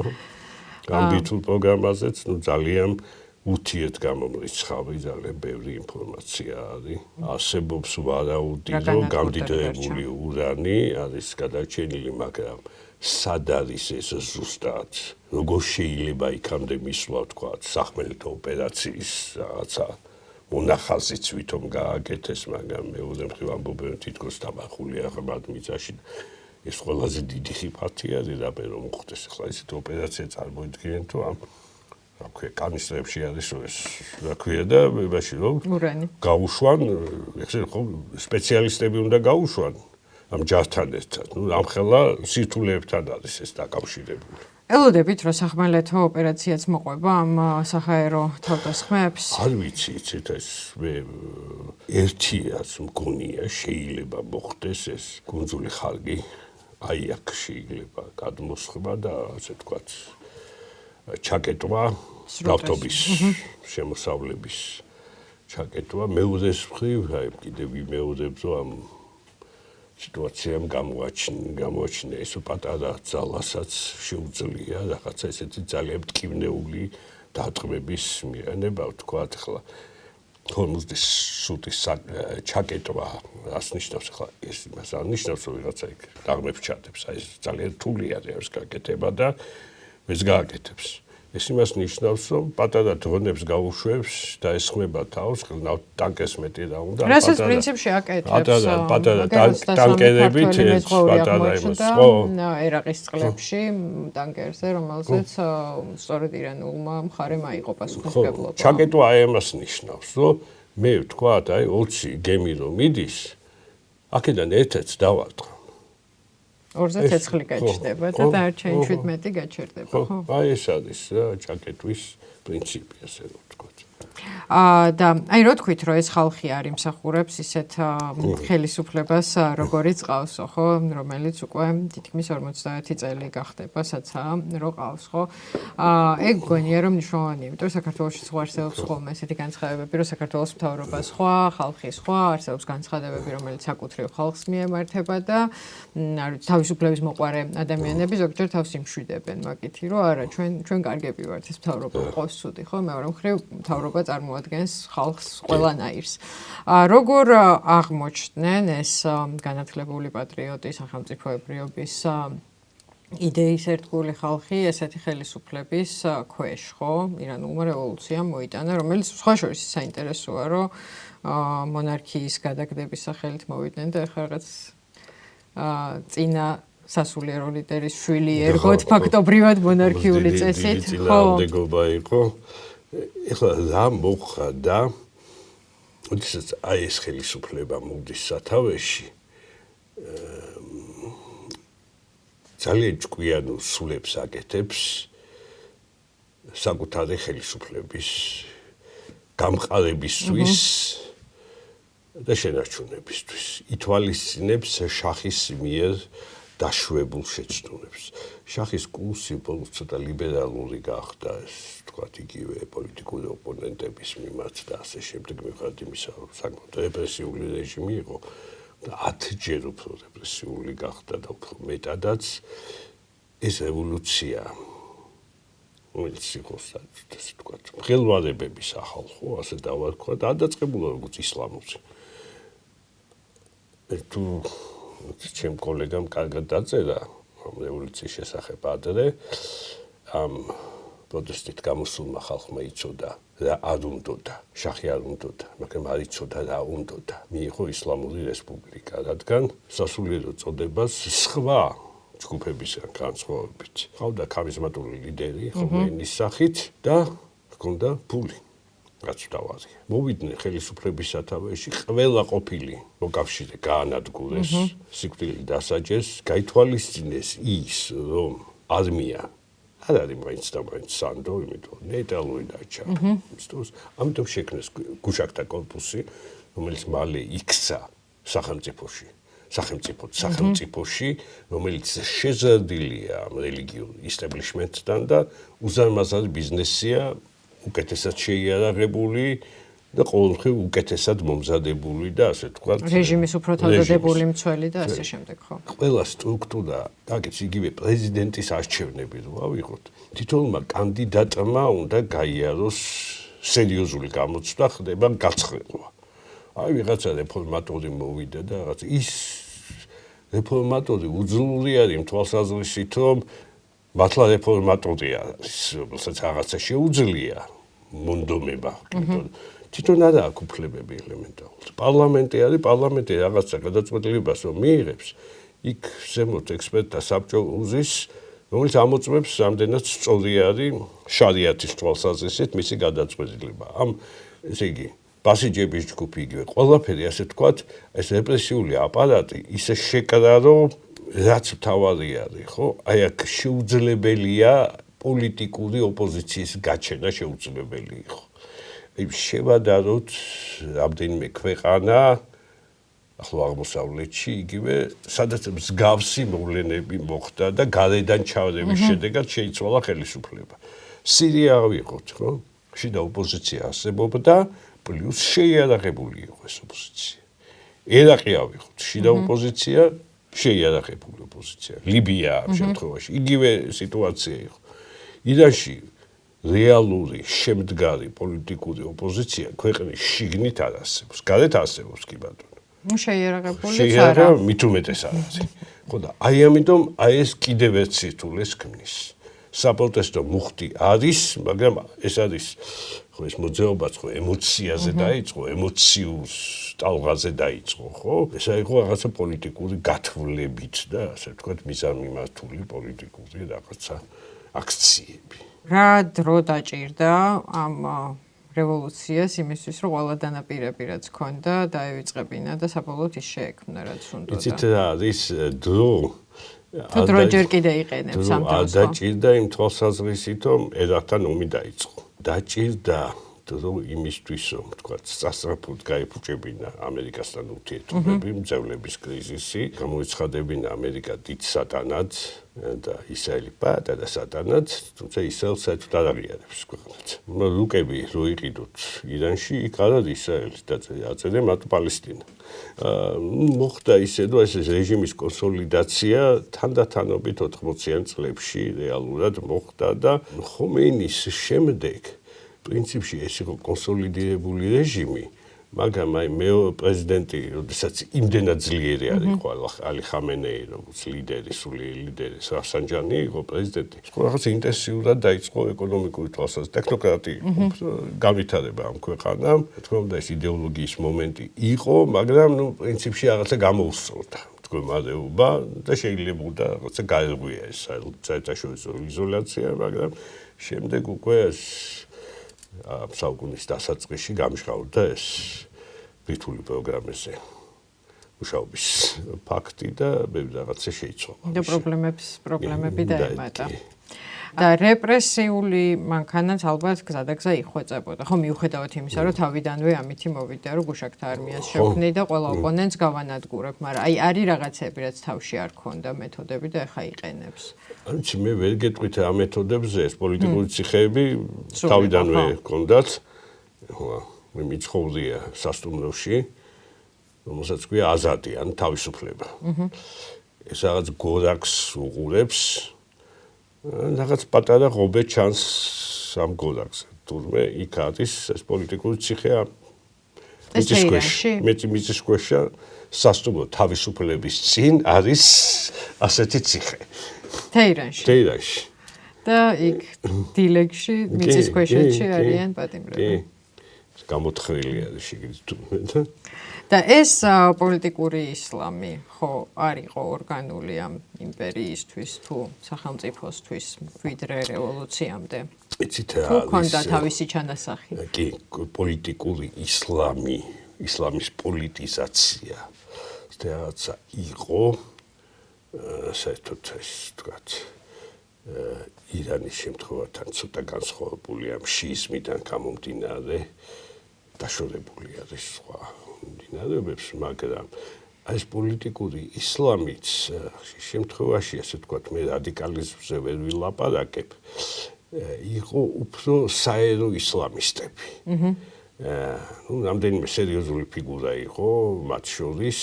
ამ ბირთვულ პროგრამაზეც ძალიან ურთიერთგამომრიცხავი, ძალიან ბევრი ინფორმაცია არის. არსებობს ვარაუდი, რომ გამდიდრებული ურანი არის გადარჩენილი, მაგრამ სად არის ეს ზუსტად? როგორ შეიძლება იქამდე მისვლა, ვთქვათ, სახმელეთო ოპერაციის რაღაცა მონახაზიც ვითომ გააკეთეს, მაგრამ მეორე მხრივ ამბობენ თითქოს დამახულია ღრმად მიწაში. ეს ყველაზე დიდი ხიფათი არის, რაბე რომ მოხდეს. ახლა ესეთი ოპერაცია წარმოიდგინეთ, თუ ამ რა ქვია, კანისტრებში არის ეს რა ქვია და იმაში რომ გაუშვან, ეხლა ხო სპეციალისტები უნდა გაუშვან ამ ჯართან ერთად. ამხელა სირთულეებთან არის ეს დაკავშირებული. ელოდებით, რომ სახმელეთო ოპერაციაც მოყვება ამ საჰაერო თავდასხმებს? არ ვიცი, იცით ეს ერთიაც მგონია შეიძლება მოხდეს ეს კუნძული ხარგი, აი აქ შეიძლება გადმოსხმა და ასე ვთქვათ ჩაკეტვა ავტობის შემოსავლების ჩაკეტვა. მეორეს მხრივ, აი კიდევ ვიმეორებ, რომ ამ სიტუაციამ გამოაჩინა ეს პატარა ძალასაც შეუძლია რაღაცა ესეთი ძალიან მტკივნეული დატყვების მიანება, ვთქვათ, ახლა ჰორმუზის სრუტის ჩაკეტვა, რას ნიშნავს ახლა ეს იმას არ ნიშნავს, რომ ვიღაცა იქ დაღმებს ჩადებს, აი ეს ძალიან რთული არის გაკეთება და ეს გააკეთებს. ეს იმას ნიშნავს, რომ პატარა დრონებს გაუშვებს და ესხმება თავს, ტანკებს მეტი რა უნდა. რასაც პრინციპში აკეთებს. პატარა ტანკერებით პატარა იმას, ხო? ერაყის წყლებში ტანკერზე, რომელზეც სწორედ ირანულმა მხარემ აიღო პასუხისმგებლობა. ჩაკეტვა აი ამას ნიშნავს, რომ მე ვთქვათ, აი 20 გემი რომ მიდის, აქედან ერთ-ერთს დავარტყა. 2-ზე ცეცხლი გაჩნდება და დარჩენი 17 გაჩერდება, ხო? აი ეს არის რა ჩაკეტვის პრინციპი, ასე რომ ვთქვათ. და აი რო თქვით, რომ ეს ხალხი არ იმსახურებს ისეთ ხელისუფლებას, როგორიც ყავს, ხო, რომელიც უკვე თითქმის 51 წელი გახდება, საცა რო ყავს, ხო? ეგ გონია რომ მნიშვნელოვანია, იმიტომ რომ საქართველოში სხვა არსებობს ხოლმე ესეთი განცხადებები, რომ საქართველოს მთავრობა სხვა, ხალხი სხვა, არსებობს განცხადებები, რომელიც საკუთრივ ხალხს მიემართება და არ ვიცი, თავისუფლების მოყვარე ადამიანები ზოგჯერ თავს იმშვიდებენ, მაგითი რომ არა, ჩვენ კარგები ვართ, ეს მთავრობა ყავს ცუდი, ხო? მეორე მხრივ მთავრობა წარმოადგენს ხალხს ყველანაირს. როგორ აღმოჩნდნენ ეს განათლებული პატრიოტი სახელმწიფოებრიობის იდეის ერთგული ხალხი ესეთი ხელისუფლების ქვეშ, ხო? ირანულმა რევოლუციამ მოიტანა, რომელიც სხვა შორის საინტერესოა, რომ მონარქიის გადაგდების სახელით მოვიდნენ და ეხლა რაღაც წინა სასულიერო ლიდერის შვილი ერგოთ ფაქტობრივად მონარქიული წესით. წინააღმდეგობა იყო. ეხლა რა მოხდა? როდესაც აი ეს ხელისუფლება მოდის სათავეში, ძალიან ჭკვიან სულებს აკეთებს საკუთარი ხელისუფლების გამყარებისთვის და შენარჩუნებისთვის. ითვალისწინებს შახის მიერ დაშვებულ შეცდომებს. შახის კურსი ბოლოს ცოტა ლიბერალური გახდა, ეს თქვათ იგივე პოლიტიკური ოპონენტების მიმართ და ასე შემდეგ, მიუხედავად იმისა, რომ საკმაოდ რეპრესიული რეჟიმი იყო და 10-ჯერ უფრო რეპრესიული გახდა და უფრო მეტადაც ეს რევოლუცია, რომელიც იყო ასე თქვათ, ხელვარებების ახალ, ხო, ასე დავარქვა და ადაწყებულა როგორც ისლამური. თუ ჩემ კოლეგამ კარგად დაწერა ამ რევოლუციის შესახებ ადრე, ამ პროტესტით გამოსულმა ხალხმა იცოდა რა არ უნდოდა, შახი არ უნდოდა, მაგრამ არ იცოდა რა უნდოდა. მიიღო ისლამური რესპუბლიკა, რადგან სასულიერო წოდებას სხვა ჯგუფებისგან განსხვავებით ჰყავდა ქარიზმატული ლიდერი ხომეინის სახით და ჰქონდა ფული. რაც დავაზია. მოვიდნენ ხელისუფლების სათავეში, ყველა ყოფილი მოკავშირე გაანადგურეს, სიკვდილი დასაჯეს, გაითვალისწინეს ის, რომ არმია არ არის მაინც და მაინც სანდო, იმიტომ ნეიტრალური დარჩა. ამიტომ შექმნეს გუშაკთა კორპუსი, რომელიც მალე იქცა სახელმწიფოში, რომელიც შეზრდილია ამ რელიგიურ ისტაბლიშმენტთან და უზარმაზარი ბიზნესია, უკეთესად შეიარაღებული და ყოველმხრივ უკეთესად მომზადებული და ასე თქვა რეჟიმის უფრო თავდადებული მცველი და ასე შემდეგ, ხო. ყველა სტრუქტურა, აგეთ იგივე პრეზიდენტის არჩევნები რო ავიღოთ, თითოეულმა კანდიდატმა უნდა გაიაროს სერიოზული გამოცდა, ხდება გაცხრება. აი ვიღაცა რეფორმატორი მოვიდა და რაღაც ის რეფორმატორი უძლური არის თვალსაზრისით, რომ მართლა რეფორმატორი არის, რომელსაც რაღაცა შეუძლია მონდომება. თვითონ არა აქვს უფლებები ელემენტარულად. პარლამენტი არის, პარლამენტი რაღაცა გადაწყვეტილებას რომ მიიღებს, იქ ზემოთ ექსპერტთა საბჭო უზის, რომელიც ამოწმებს რამდენად სწორი არის შარიათის თვალსაზრისით მისი გადაწყვეტილება. ამ ესე იგი ბასიჯების ჯგუფი იგივე ყველაფერი ასე თქვათ, ეს რეპრესიული აპარატი ისე შეკრა, რომ რაც თავარი არის, ხო? აი აქ შეუძლებელია პოლიტიკური ოპოზიციის გაჩენა შეუძლებელი იყო. შევადაროთ რამდენიმე ქვეყანა ახლო აღმოსავლეთში იგივე, სადაც მსგავსი მოვლენები მოხდა და გარედან ჩარევის შედეგად შეიცვალა ხელისუფლება. სირია ავიღოთ, ხო? შიდა ოპოზიცია არსებობდა, პლუს შეიარაღებული იყო ეს ოპოზიცია. ერაყი ავიღოთ, შიდა ოპოზიცია შეიარაღებული ოპოზიცია. ლიბია ამ შემთხვევაში იგივე სიტუაცია იყო. ირანში რეალური შემდგარი პოლიტიკური ოპოზიცია ქვეყნის შიგნით არ არსებობს, გარეთ არსებობს კი ბატონო. შეიარაღებულიც არა. მით უმეტეს არ არის. ხო და აი ამიტომ აი ეს კიდევ ერთ სირთულეს ქმნის. საპროტესტო მუხტი არის, მაგრამ ეს არის ხო ეს მოძრაობაც ხო ემოციაზე დაიწყო, ემოციურ ტალღაზე დაიწყო, ხო? ეს იყო რაღაცა პოლიტიკური გათვლებით და ასე ვთქვათ მიზანმიმართული პოლიტიკური რაღაცა აქციები. რა დრო დაჭირდა ამ რევოლუციას იმისთვის, რომ ყველა დანაპირები რაც ჰქონდა, დაევიწყებინა და საბოლოოდ ის შეექმნა, რაც უნდოდა. იცით რა არის დრო? თუ დრო ჯერ კიდე იყენებს ამ დროს. დაჭირდა იმ თვალსაზრისით, რომ ერათან ომი დაიწყო. დაჭირდა დრო იმისთვის, რომ თქვათ სასწრაფოდ გაიფუჭებინა ამერიკასთან ურთიერთობები, მძევლების კრიზისი, გამოიცხადებინა ამერიკა დიდ სატანად და ისრაელი პატარა სატანად, თუმცა ისრაელს საერთოდ არ აღიარებს ქვეყნად. რუკები რო იყიდოთ ირანში, იქ არ არის ისრაელი და აწერენ მათ პალესტინა. მოხდა ისე, რომ ეს რეჟიმის კონსოლიდაცია თანდათანობით 80-იან წლებში რეალურად მოხდა და ხომეინის შემდეგ პრინციპში ეს იყო კონსოლიდირებული რეჟიმი, მაგრამ აი მეორე პრეზიდენტი, როდესაც იმდენად ძლიერი არ იყო ალი ხამენეი, როგორც ლიდერი, სულიერი ლიდერი, რაფსანჯანი იყო პრეზიდენტი. სხვა რაღაც ინტენსიურად დაიწყო ეკონომიკური თვალსაზრისით, ტექნოკრატი განვითარება ამ ქვეყანამ. თქმა უნდა, ეს იდეოლოგიის მომენტი იყო, მაგრამ პრინციპში რაღაცა გამოუსწორდა. მდგომარეობა და შეიძლება უნდა რაღაცა გაეღვია ეს საერთაშორისო იზოლაცია, მაგრამ შემდეგ უკვე ეს საუკუნის დასაწყისში გამჟღავნდა ეს რითული პროგრამაზე მუშაობის ფაქტი და ბევრი რაღაცა შეიცვალა. და პრობლემები დაემატა. და რეპრესიული მანქანაც ალბათ გზადაგზა იხვეწებოდა. ხო, მიუხედავად იმისა, რომ თავიდანვე ამითი მოვიდა, რომ გუშაქთა არმიას შექმნი და ყველა ოპონენტს გავანადგურებ, მაგრამ აი არის რაღაცები, რაც თავში არ ქონდა მეთოდები და ეხა იყენებს. ანუ მე ვერ გეტყვით ამ მეთოდებზე, ეს პოლიტიკური ციხეები თავიდანვე ჰქონდათ. ხო, მე მიცხოვრია სასტუმროში, რომელსაც ქვია აზატი, ან თავისუფლება. ეს რაღაც გორაკს უყურებს. რაღაც პატარა ღობე ჩანს ამ გორაკზე. თურმე იქ არის ეს პოლიტიკური ციხე მიწის ქვეშა სასტუმრო თავისუფლების წინ არის ასეთი ციხე. თეირანში. და იქ დილეგში მიწის ქვეშეთში არიან პატიმრები. გამოთხრილი არის შიგნით თურმე და ეს პოლიტიკური ისლამი ხო არ იყო ორგანული ამ იმპერიისთვის თუ სახელმწიფოსთვის ვიდრე რევოლუციამდე. იცით თუ ქონდა თავისი ჩანასახი. კი, პოლიტიკური ისლამი, ისლამის პოლიტიზაცია. ეს რაღაცა იყო საერთოდ ეს თქვათ ირანის შემთხვევასთან ცოტა განსხვავებული ამ შიიზმიდან გამომდინარე დაშორებული არის სხვა დინარებებს, მაგრამ ეს პოლიტიკური ისლამიც შემთხვევაში, ასე ვთქვათ, მე რადიკალიზმზე ვერ ვილაპარაკებ, იყო უფრო საერო ისლამისტები. ნუ რამდენიმე სერიოზული ფიგურა იყო მათ შორის.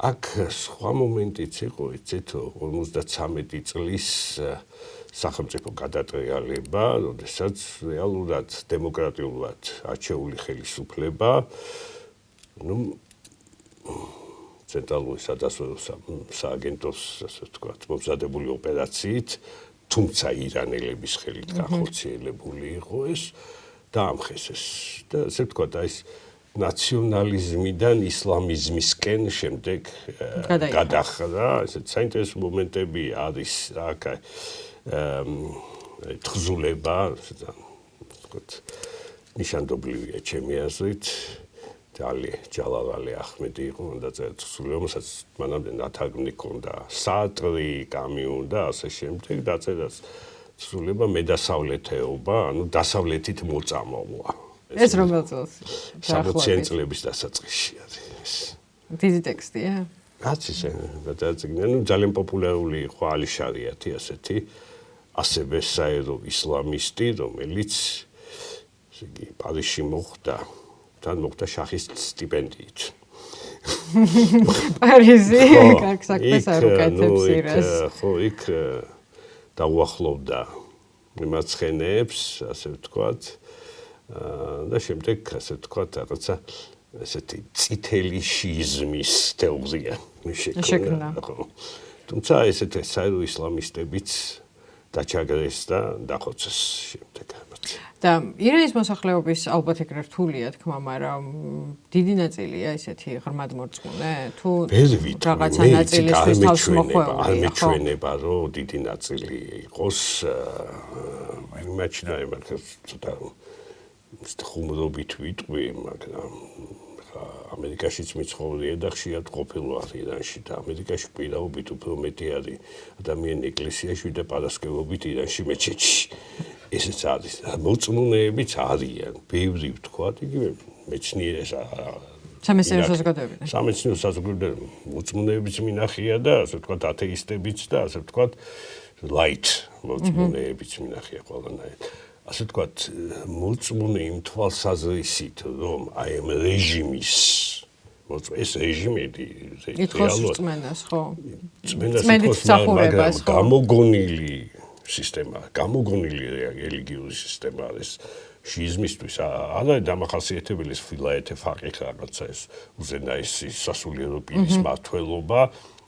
აქ სხვა მომენტიც იყო, იცით, 53 წლის სახელმწიფო გადატრიალება, როდესაც რეალურად დემოკრატიულად არჩეული ხელისუფლება ნუ ცენტრალური სადაზვერვო სააგენტოს, ასე ვთქვათ, მომზადებული ოპერაციით, თუმცა ირანელების ხელით განხორციელებული იყო ეს დაამხეს ეს და ასე ვთქვათ, აი ეს ნაციონალიზმიდან ისლამიზმისკენ შემდეგ გადახრა, ესეც საინტერესო მომენტები არის აქ თხზულება, ასე ვთქვათ, ნიშანდობლივია ჩემი აზრით. ჯალალ აჰმედი იყო მონაწილე თხზულება, რომელსაც მანამდე ნათარგმნი ჰქონდა სარტრი, კამიუ და ასე შემდეგ დაწერა თხზულება მედასავლეთეობა, ანუ დასავლეთით მოწამოვა. ეს რომელ წელს? 60-იან წლების დასაწყისში არის. დიდი ტექსტია? რაც ისე გადაწიგნა, ნუ ძალიან პოპულარული იყო ალი შარიათი ასეთი, ასევე საერო ისლამისტი, რომელიც ესე იგი პარიზში მოხვდა, თან მოხვდა შახის სტიპენდიით. პარიზი კარგ საქმეს არ უკეთებს ირას. ხო, იქ დაუახლოვდა მიმაცხენეებს, ასე ვთქვათ. და შემდეგ, ასე ვთქვათ, რაღაცა ესეთი წითელი შიიზმის თეორია შექმნა. თუმცა ესეთი საერო ისლამისტებიც დაჩაგრეს და დახოცეს შემდეგ. და ირანის მოსახლეობის ალბათ ეგ რთულია თქმა, მაგრამ დიდი ნაწილია ესეთი ღრმადმორწმუნე თუ რაღაცა ნაწილისთვის თავს მოხვეული. არ მეჩვენება, რომ დიდი ნაწილი იყოს იმაჩნია, მაგრამ ცოტა ხუმრობით ვიტყვი, მაგრამ ამერიკაშიც მიცხოვრია და ხშირად ყოფილვარ ირანში და ამერიკაში პირაობით უფრო მეტი არის ადამიანი ეკლესიაში და პარასკევობით ირანში მეჩეთში. ესეც არის. მოწმუნეებიც არიან, ბევრი ვთქვათ, იგივე მეცნიერებს სამეცნიერო საზოგადოებიდან. სამეცნიერო საზოგადოებიდან მოწმუნეებიც მინახია და ასე ვთქვათ ათეისტებიც და ასე ვთქვათ light მოწმუნეებიც მინახია ყველანაირ. ასე ვთქვათ მოწმუნე იმ თვალსაზრისით, რომ აი ამ რეჟიმის ეს რეჟიმი რეალურად წმენას ხო? წმენას მსახურებას ხო? გამოგონილი სისტემა, გამოგონილი რელიგიური სისტემა არის შიიზმისთვის. არა დამახასიათებელი ეს ვილაიეთე ფაყიხ რაღაცა ეს უზენაესი სასულიერო პირის მმართველობა.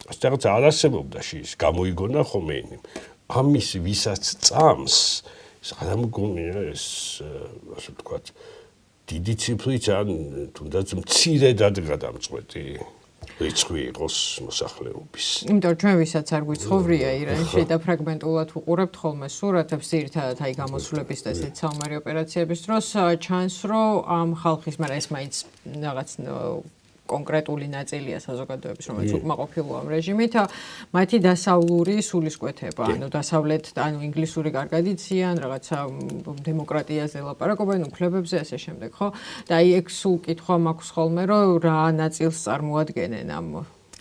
ასე რაღაცა არ არსებობდა შიიზ, გამოიგონა ხომეინიმ. ამის ვისაც წამს არ მგონია ეს ასე ვთქვათ დიდი ციფრიც ან თუნდაც მცირედად გადამწყვეტი. რიცხვი იყოს მოსახლეობის. იმიტომ რომ ჩვენ ვისაც არ გვიცხოვრია ირანში და ფრაგმენტულად უყურებთ ხოლმე სურათებს, ძირითადად აი გამოსვლების და ესეთ საომარი ოპერაციების დროს ჩანს, რომ ამ ხალხის, მაგრამ ეს მაინც რაღაც კონკრეტული ნაწილია საზოგადოების, რომელიც უკმაყოფილოა ამ რეჟიმით, მათი დასავლური სულისკვეთება, ანუ დასავლეთ, ანუ ინგლისური კარგად იციან, რაღაცა დემოკრატიაზე ლაპარაკობენ, უფლებებზე, ასე შემდეგ, ხო? და აი ეგ სულ კითხვა მაქვს ხოლმე, რომ რა ნაწილს წარმოადგენენ ამ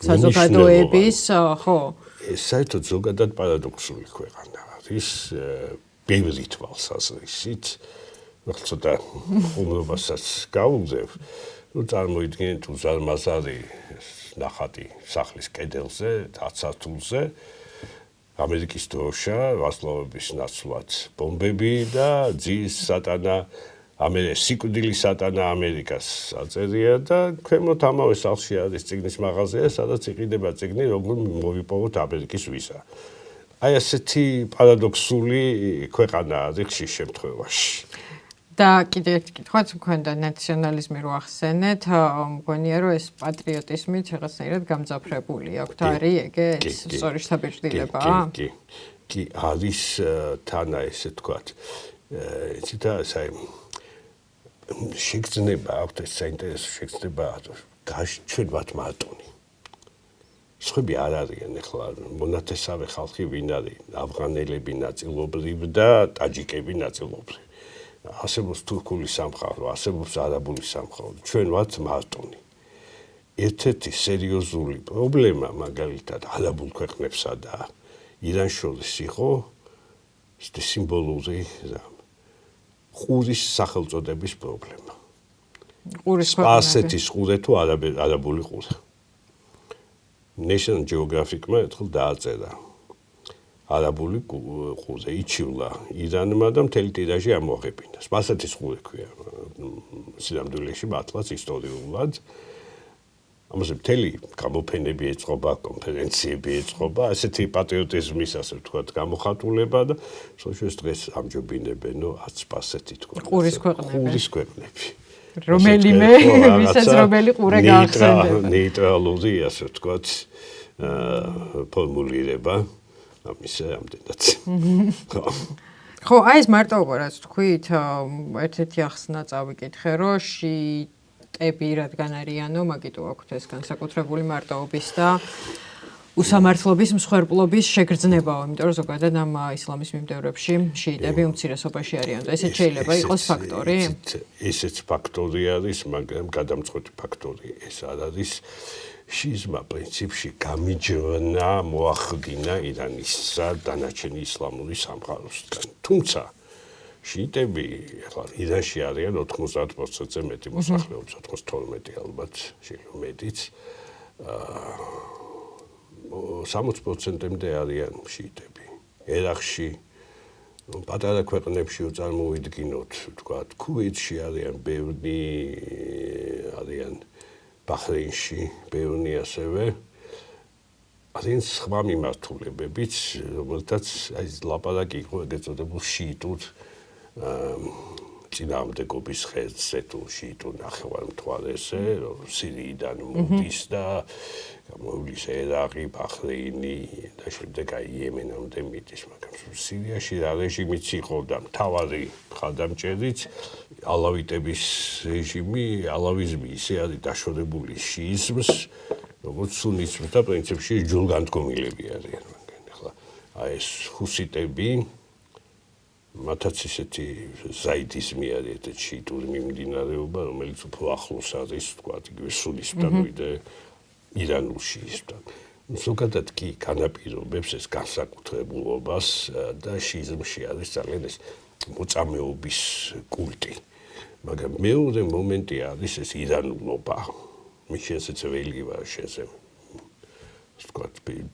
საზოგადოების, ხო? ეს საერთოდ ზოგადად პარადოქსული ქვეყანა არის, ბევრი თვალსაზრისით, ცოტა ხუმრობასაც გავუგზავ. წარმოიდგინეთ უზარმაზარი ნახატი სახლის კედელზე, 10 სართულზე, ამერიკის დროშა, ვარსკვლავების ნაცვლად ბომბები და ძის სატანა, სიკვდილის სატანა ამერიკას აწერია და ქვემოთ ამავე სახლში არის წიგნის მაღაზია, სადაც იყიდება წიგნი, როგორ მოვიპოვოთ ამერიკის ვიზა. აი ასეთი პარადოქსული ქვეყანა არის ხშირ შემთხვევაში. და კიდე ერთი კითხვაც მქონდა ნაციონალიზმი რო ახსენეთ, მგონია რომ ეს პატრიოტიზმით რაღაცნაირად გამძაფრებული აქვს, არის ეგეც სწორი შთაბეჭდილებაა? კი, არის თანა ესე თქვათ. ციტა შეგრძნება აქვს ეს საინტერესო შეგრძნება ჩვენ ვართ მარტონი. სხვები არ არიან ახლა მონათესავე ხალხი ვინ არის? ავღანელები ნაწილობრივ და ტაჯიკები ნაწილობრივ. არსებობს თურქული სამყარო, არსებობს არაბული სამყარო. ჩვენ ვართ მარტონი. ერთ-ერთი სერიოზული პრობლემა მაგალითად არაბულ ქვეყნებსა და ირანს შორის იყო სიმბოლური ყურის სახელწოდების პრობლემა. სპარსეთის ყურე თუ არაბული ყურე. National Geographic-მა ერთხელ დააწერა არაბული ყურე იჩივლა ირანმა და მთელი ტირაჟი ამოაღებინა. სპარსეთის ყურე ქვია სინამდვილეში მართლაც ისტორიულად. ამაზე მთელი გამოფენები ეწყობა, კონფერენციები ეწყობა, ასეთი პატრიოტიზმის, ასე ვთქვათ, გამოხატულება და სოციალისტ დღეს ამჯობინებენ, არც სპარსეთი თქვა. ყურის ქვეყნები. ყურის ქვეყნები. რომელიმე ვისაც რომელი ყურე გაახსენდება. ნეიტრალური, ასე ვთქვათ, ფორმულირება. ამისა ამდენად. ხო, აი ეს მარტოობა რაც თქვით, ერთ-ერთი ახსნა წავიკითხე, რომ შიიტები რადგან არიანო, მაგიტო აქვთ ეს განსაკუთრებული მარტოობის და უსამართლობის მსხვერპლობის შეგრძნებაო, იმიტომ რომ ზოგადად ამ ისლამის მიმდევრებში შიიტები უმცირესობაში არიან. ესეც შეიძლება იყოს ფაქტორი? ესეც ფაქტორი არის, მაგრამ გადამწყვეტი ფაქტორი ეს არ არის. შიიზმა პრინციპში გამიჯვნა, მოახდინა ირანისა დანარჩენი ისლამური სამყაროსთან. თუმცა შიიტები ახლა ირანში არიან 90%-ზე მეტი მოსახლეობის, 92 ალბათ, შეიძლება მეტიც. 60%-მდე არიან შიიტები. ერაყში, პატარა ქვეყნებში წარმოვიდგინოთ, ვთქვათ, ქუვეითში არიან ბევრი, არიან ბაჰრეინში, ბევრი ასევე. არიან სხვა მიმართულებებიც, რომელთაც აი ლაპარაკი იყო ეგრეთ წოდებულ შიიტურ წინააღმდეგობის ხერხზე თუ შიიტურ ნახევარმთვარეზე, სირიიდან მოდის და გამოვლის ერაყი, ბაჰრეინი და შემდეგ აი იემენამდე მიდის, მაგრამ სირიაში რა რეჟიმიც იყო და მთავარი მხარდამჭერიც ალავიტების რეჟიმი, ალავიზმი ისე არის დაშორებული შიიზმს, როგორც სუნიზმს და პრინციპში ჯულგანდგომილები არიან. ახლა აი ეს ჰუსიტები მათაც ისეთი ზაიდიზმი არის, ესეთი შიიტური მიმდინარეობა, რომელიც უფრო ახლოს არის, თქვათ, იგივე სუნისთან ვიდრე ირანულ შიიზმთან. ზოგადად კი განაპირობებს ეს განსაკუთრებულობას და შიიზმში არის ძალიან ეს მოწამეობის კულტი. მაგრამ მეორე მომენტი არის ეს ირანულობა. მის შენსეც ველი ვარ შენზე. ვთქვათ,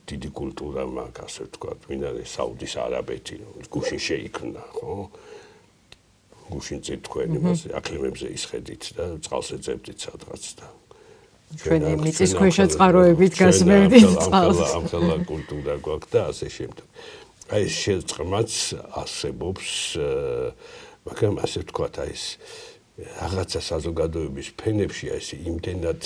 დიდი კულტურა მაქვს, ასე ვთქვათ, ვინ არის საუდის არაბეთი, გუშინ შეიქმნა, ხო? გუშინ წინ თქვენ იმას აკლიმებზე ისხედით და წყალს ეძებდით სადღაც და ჩვენი მიწისქვეშა წყაროებით გასმევდით წყალს. ამხელა კულტურა გვაქვს და ასე შემდეგ. აი ეს შეწყმაც არსებობს, მაგრამ ასე ვთქვათ, აი ეს რაღაცა საზოგადოების ფენებში აი ეს იმდენად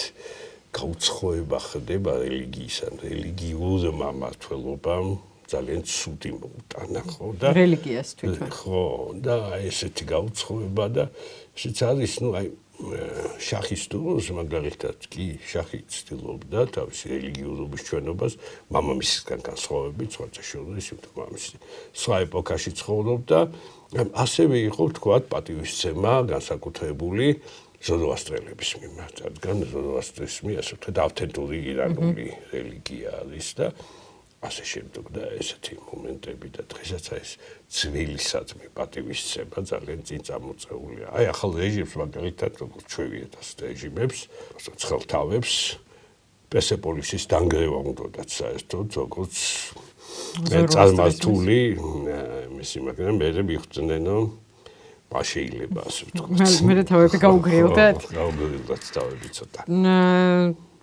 გაუცხოება ხდება რელიგიისა, რელიგიურ მმართველობამ ძალიან ცუდი მოუტანა, ხო და რელიგიას თვითონ. ხო, და ესეთი გაუცხოება და ესეც არის, აი შახის დროს მაგალითად კი შახი ცდილობდა თავის რელიგიურობის ჩვენობას მამამისისგან განსხვავებით, სხვათა შორის, იმიტომ მამამისი სხვა ეპოქაში ცხოვრობდა, ასევე იყო თქვათ პატივისცემა განსაკუთრებული ზოროასტრელების მიმართ, რადგან ზოროასტრიზმი ასე ვთქვათ ავთენტური ირანული რელიგია არის და ასე შემდეგ და ესეთი მომენტები და დღესაც ეს ძველისადმი პატივისცემა ძალიან წინ წამოწეულია. აი ახალ რეჟიმს მაგალითად როგორც ჩვევიათ ასეთ რეჟიმებს, ცხელთავებს პერსეპოლისის დანგრევა უნდათ საერთოდ როგორც წარმართული მისი მაგრამ მე მიხვდნენო შეიძლება ასე ვთქვათ. მე თავები გაუგრილდათ. გაუგრილდათ თავები ცოტა.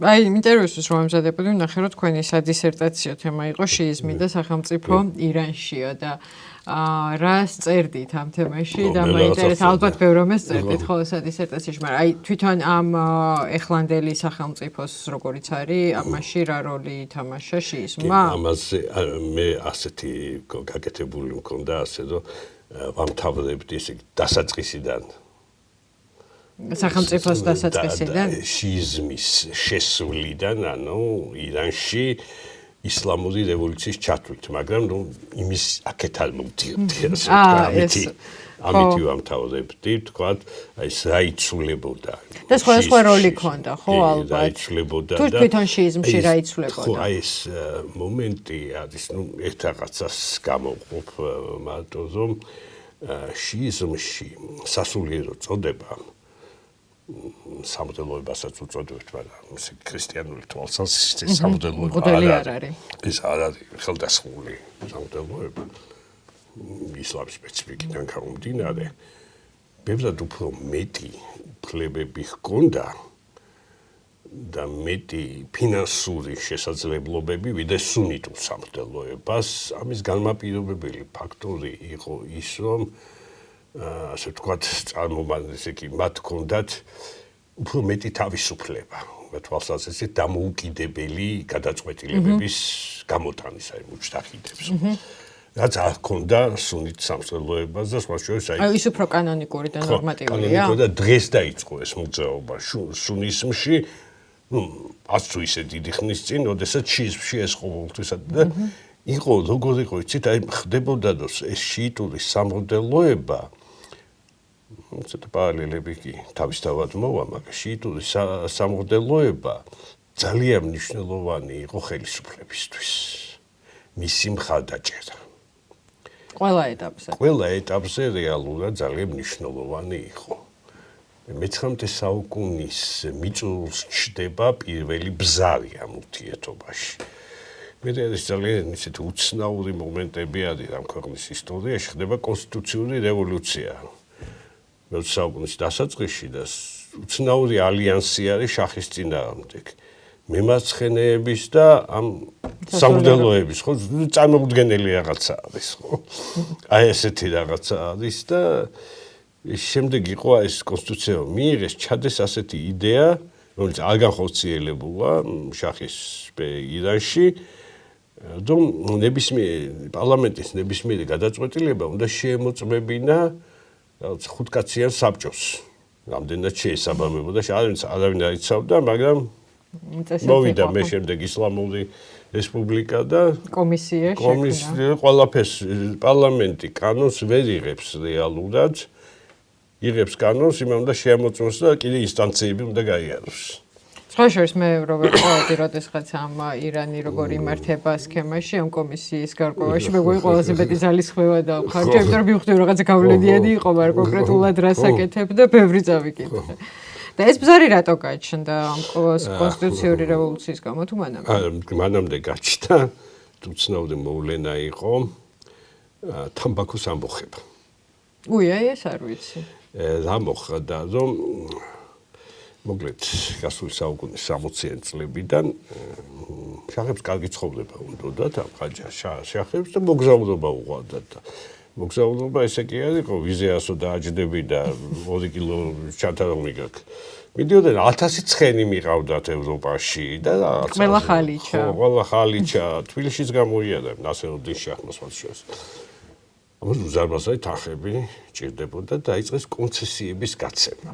აი, ინტერესს რომ ამზადებოდი, ვნახე რომ თქვენი სადისერტაციო თემა იყო შიიზმი და სახელმწიფო ირანშიო და რას წერდით ამ თემაში და მაინტერესებს ალბათ ბევრ რამეს წერდით ხოლმე სადისერტაციაში, მაგრამ აი თვითონ ამ ეხლანდელი სახელმწიფოს როგორიც არის, ამაში რა როლი ითამაშა შიიზმმა? ამაზე მე ასეთი გაკეთებული მქონდა ასე რომ ვამთავრებდი ესე დასაწყისიდან სახელმწიფოს დასაწყისიდან შიიზმის შესვლიდან, ანუ ირანში ისლამური რევოლუციის ჩათვლით, მაგრამ ნუ იმის აქეთ არ მოვდიოდი ასე ვთქვათ, ამით ვამთავრებდი, თქვათ, აი ეს რა იცვლებოდა. და სხვა როლი ქონდა, ხო ალბათ. რა იცვლებოდა და თვითონ შიიზმში რა იცვლებოდა. ხო, აი ეს მომენტი არის, ნუ ერთ რაღაცას გამოვყოფ მარტო რომ შიიზმში სასულიერო წოდება სამღვდელოებასაც უწოდებთ, მაგრამ ეს ქრისტიანული თვალსაზრისით სამღვდელოება არ არის. ეს არ არის ხელდასხმული სამღვდელოება ისლამის სპეციფიკიდან გამომდინარე. ბევრად უფრო მეტი უფლებები ჰქონდა და მეტი ფინანსური შესაძლებლობები ვიდრე სუნიტურ სამღვდელოებას. ამის განმაპირობებელი ფაქტორი იყო ის, რომ ასე ვთქვათ, წარმომადგენლები კი მათ ჰქონდათ უფრო მეტი თავისუფლება, თვალსაზრისით დამოუკიდებელი გადაწყვეტილებების გამოტანის აი მუჯთახიდებს. რაც არ ჰქონდა სუნით სამღვდელოებას და სხვა შორის აი ის უფრო კანონიკური და ნორმატიულია. კანონიკურია და დღეს დაიწყო ეს მოძრაობა სუნისმში, ნუ არც თუ ისე დიდი ხნის წინ, როდესაც შიიზმში ეს ყოველთვის და იყო როგორ იყო, იცით, აი ხდებოდა ეს შიიტური სამღვდელოება ცოტა პარალელები კი თავისთავად მოვა, მაგრამ შიიტური სამღვდელოება ძალიან მნიშვნელოვანი იყო ხელისუფლებისთვის. მისი მხარდაჭერა. ყველა ეტაპზე რეალურად ძალიან მნიშვნელოვანი იყო. მე-19 საუკუნის მიწურულს ჩდება პირველი ბზარი ამ ურთიერთობაში. მე ეს ძალიან ისეთი უცნაური მომენტები არის ამ ქვეყნის ისტორიაში, ხდება კონსტიტუციური რევოლუცია. მე-20 საუკუნის დასაწყისში და უცნაური ალიანსი არის შახის წინააღმდეგ. მემარცხენეების და ამ სამღვდელოების, ხო, წარმოუდგენელი რაღაცა არის, ხო? აი ესეთი რაღაცა არის და შემდეგ იყო ეს კონსტიტუცია მიიღეს, ჩადეს ასეთი იდეა, რომელიც არ განხორციელებულა შახის ირანში, რომ პარლამენტის ნებისმიერი გადაწყვეტილება უნდა შეემოწმებინა რაღაც ხუთკაციან საბჭოს. რამდენად შეესაბამებოდა, არავინ არ იცავდა, მაგრამ მოვიდა მე შემდეგ ისლამური რესპუბლიკა და კომისია შექმნა. ყველაფერს პარლამენტი კანონს ვერ იღებს რეალურად. იღებს კანონს, იმან უნდა შეამოწმოს და კიდე ინსტანციები უნდა გაიაროს. სხვა შორის მე რობერტ ყავდი, როდესაც ამ ირანი როგორ იმართება სქემაში, ამ კომისიის გარკვევაში, მეგონი ყველაზე მეტი ძალისხმევა დავხარჯე, იმიტომ რომ მივხვდი რაღაცა გავლენიანი იყო, მაგრამ კონკრეტულად რას აკეთებდა, ბევრი წავიკითხე. და ეს ბზარი რატო გაჩნდა ამ კონსტიტუციური რევოლუციის გამო თუ მანამდე? მანამდე გაჩნდა, უცნაური მოვლენა იყო თამბაქოს ამბოხება. უი, ეს არ ვიცი. რა მოხდა, რომ მოკლედ გასული საუკუნის 60-იან წლებიდან შახებს კარგი ცხოვრება უნდათ ამ შახებს და მოგზაურობა უყვარდათ. მოგზაურობა ესე კი არ იყო, ვიზე ასო დააჯდები და 2 კილო ჩანთარომი გაქვს. მიდიოდნენ 1000 ცხენი მიყავდათ ევროპაში და რაღაცა. ყველა ხალიჩა. ხო, ყველა ხალიჩა, თბილისშიც გამოიარდა ნასერუდინ შაჰმოს შორის. ამას უზარმაზარი თანხები ჭირდებოდა და დაიწყეს კონცესიების გაცემა.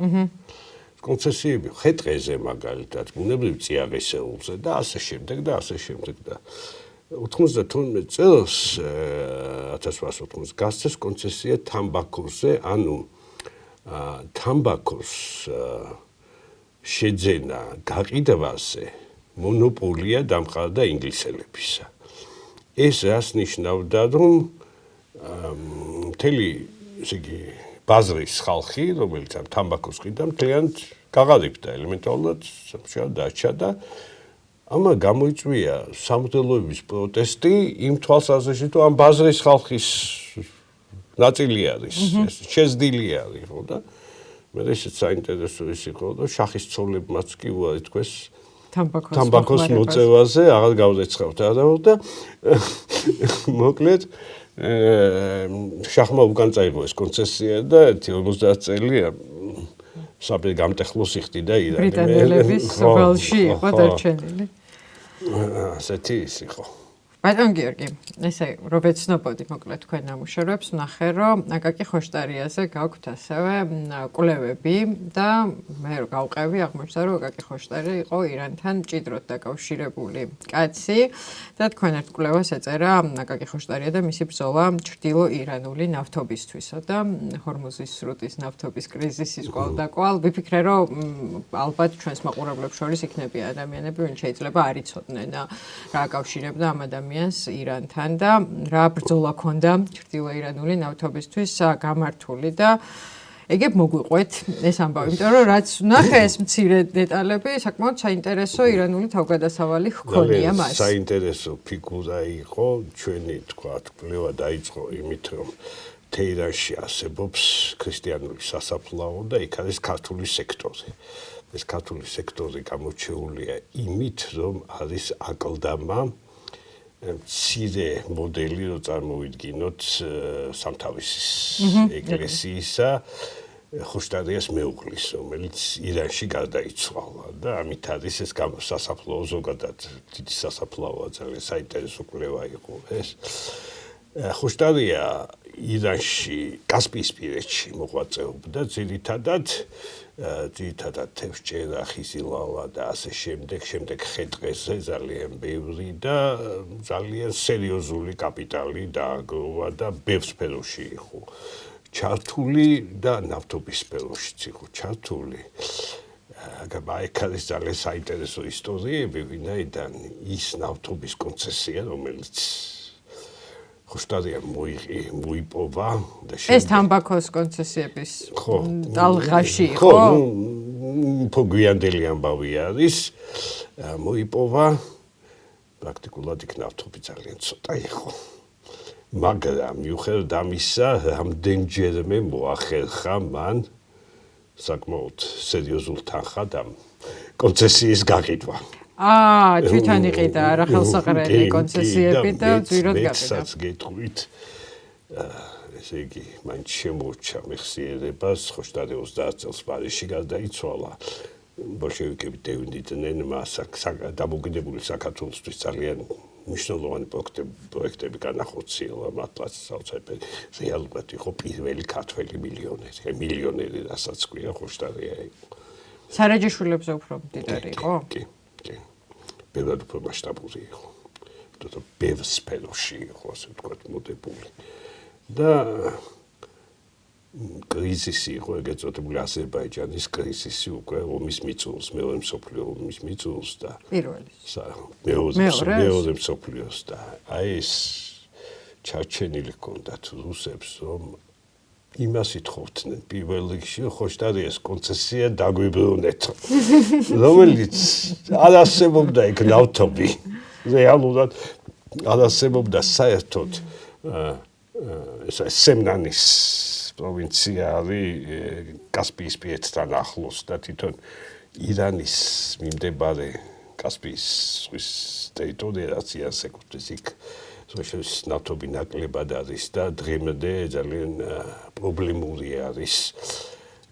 კონცესიები ხე-ტყეზე მაგალითად, ბუნებრივ წიაღისეულზე და ასე შემდეგ და ასე შემდეგ და 92 წელს 1890 გასცეს კონცესია თამბაქოზე, ანუ თამბაქოს შეძენა გაყიდვაზე მონოპოლია დამყარდა ინგლისელებისა. ეს რას ნიშნავდა, რომ მთელი, ესე იგი, ბაზრის ხალხი, რომელიც ამ თამბაქოს ყიდა, მთლიანად გაღარიბდა ელემენტარულად, დაჩა და ამა გამოიწვია სამღვდელოების პროტესტი იმ თვალსაზრისით, რომ ამ ბაზრის ხალხის ნაწილი არის, შეზდილი არის, ხო და მე ისეთ საინტერესო ის იყო, რომ შახის ცოლებმაც კი უარი თქვეს თამბაქოს მოწევაზე, აღარ გავზეცხავთ არავ და მოკლედ შახმა უკან წაიღო ეს კონცესია და 50 წელი საბჭოთა გამტეხლოს იხდიდა ირანი. ბრიტანელების ველში იყო დარჩენილი. ასეთი ის იყო. ბატონ გიორგი, ესე რო ვეცნობოდი მოკლედ თქვენ ნამუშევრებს, ვნახე რომ აკაკი ხოშტარიაზე გაქვთ ასევე კვლევები და მე რო გავყევი, აღმოჩნდა რომ აკაკი ხოშტარია იყო ირანთან მჭიდროდ დაკავშირებული კაცი და თქვენ ერთ კვლევას ეწერა აკაკი ხოშტარია და მისი ბრძოლა ჩრდილო ირანული ნავთობისთვისა და ჰორმუზის სრუტის ნავთობის კრიზისის კვალდაკვალ. ვიფიქრე რომ ალბათ ჩვენს მაყურებლებს შორის იქნებიან ადამიანები, ვინც შეიძლება არ იცოდნენ რა აკავშირებდა ამ ადამიანს ირანთან და რა ბრძოლა ქონდა ჩრდილო ირანული ნავთობისთვის გამართული და ეგებ მოგვიყვეთ ეს ამბავი, იმიტომ რომ რაც ვნახე ეს მცირე დეტალები, საკმაოდ საინტერესო ირანული თავგადასავალი ჰქონია მას. საინტერესო ფიგურა იყო, ჩვენი თქვა, კვლევა დაიწყო იმით, რომ თეირანში არსებობს ქრისტიანული სასაფლაო და იქ არის ქართული სექტორი. ეს ქართული სექტორი გამოჩეულია იმით, რომ არის აკლდამა მცირე მოდელი, რო წარმოვიდგინოთ სამთავისის ეკლესიისა ხოშტარიას მეუღლის, რომელიც ირანში გარდაიცვალა და ამით არის ეს სასაფლაო ზოგადად დიდი სასაფლაოა, ძალიან საინტერესო კვლევა იყო ეს. ხოშტარია ირანში კასპიისპირეთში მოღვაწეობდა ძირითადად თევზჭერა, ხიზილალა და ასე შემდეგ ხე-ტყეზე ძალიან ბევრი და ძალიან სერიოზული კაპიტალი დააგროვა და ბევრ სფეროში იყო ჩართული და ნავთობის სფეროშიც იყო ჩართული. აქ არის ძალიან საინტერესო ისტორიები, ვინაიდან ის ნავთობის კონცესია, რომელიც ხოშტარიამ მოიპოვა და ეს თამბაქოს კონცესიების ტალღაში იყო? ხო, გვიანდელი ამბავი არის. მოიპოვა პრაქტიკულად იქ ნავთობი ძალიან ცოტა იყო. მაგრამ მიუხედავად ამისა, რამდენჯერმე მოახერხა მან საკმაოდ სერიოზულ თანხად ამ კონცესიის გაყიდვა. თვითონ იყიდა არა ხელსაყრელი კონცესიები და ძვირად გაყიდა. მეცაც გეტყვით, ესე იგი, მან შემორჩა მეხსიერებას, ხოშტარია 30 წელს პარიზში გარდაიცვალა. ბოლშევიკები დევინდიდნენ მას დამოუკიდებელი საქართველოსთვის ძალიან მნიშვნელოვანი პროექტები განახორციელა, მათაც საოცარი რეალურად იყო პირველი ქართველი მილიონერი, რასაც ქვია ხოშტარია იყო. სარაჯიშვილებზე უფრო მდიდარი იყო? კი. ბევრად უფრო მასშტაბური იყო. თუმცა ბევრ სფეროში იყო, ასე ვთქვათ, მოდებული. და კრიზისი იყო, ეგეც წოდებული აზერბაიჯანის კრიზისი უკვე ომის მიწურულს, მეორე მსოფლიო ომის მიწურულს და პირველი. მეორე მსოფლიოს და აი ეს ჩარჩენილი ჰქონდათ რუსებს, რომ იმას ითხოვდნენ პირველ რიგში, ხოშტარიას კონცესია დაგვიბრუნეთ, რომელიც არ არსებობდა იქ ნავთობი. რეალურად არ არსებობდა საერთოდ სემნანის პროვინცია არის კასპიისპირეთთან ახლოს და თვითონ ირანის მიმდებარე კასპიის ზღვის ტერიტორიაც იასეკუთვნის იქ სოციალიზმის ნავთობი ნაკლებად არის და დღემდე ძალიან პრობლემური არის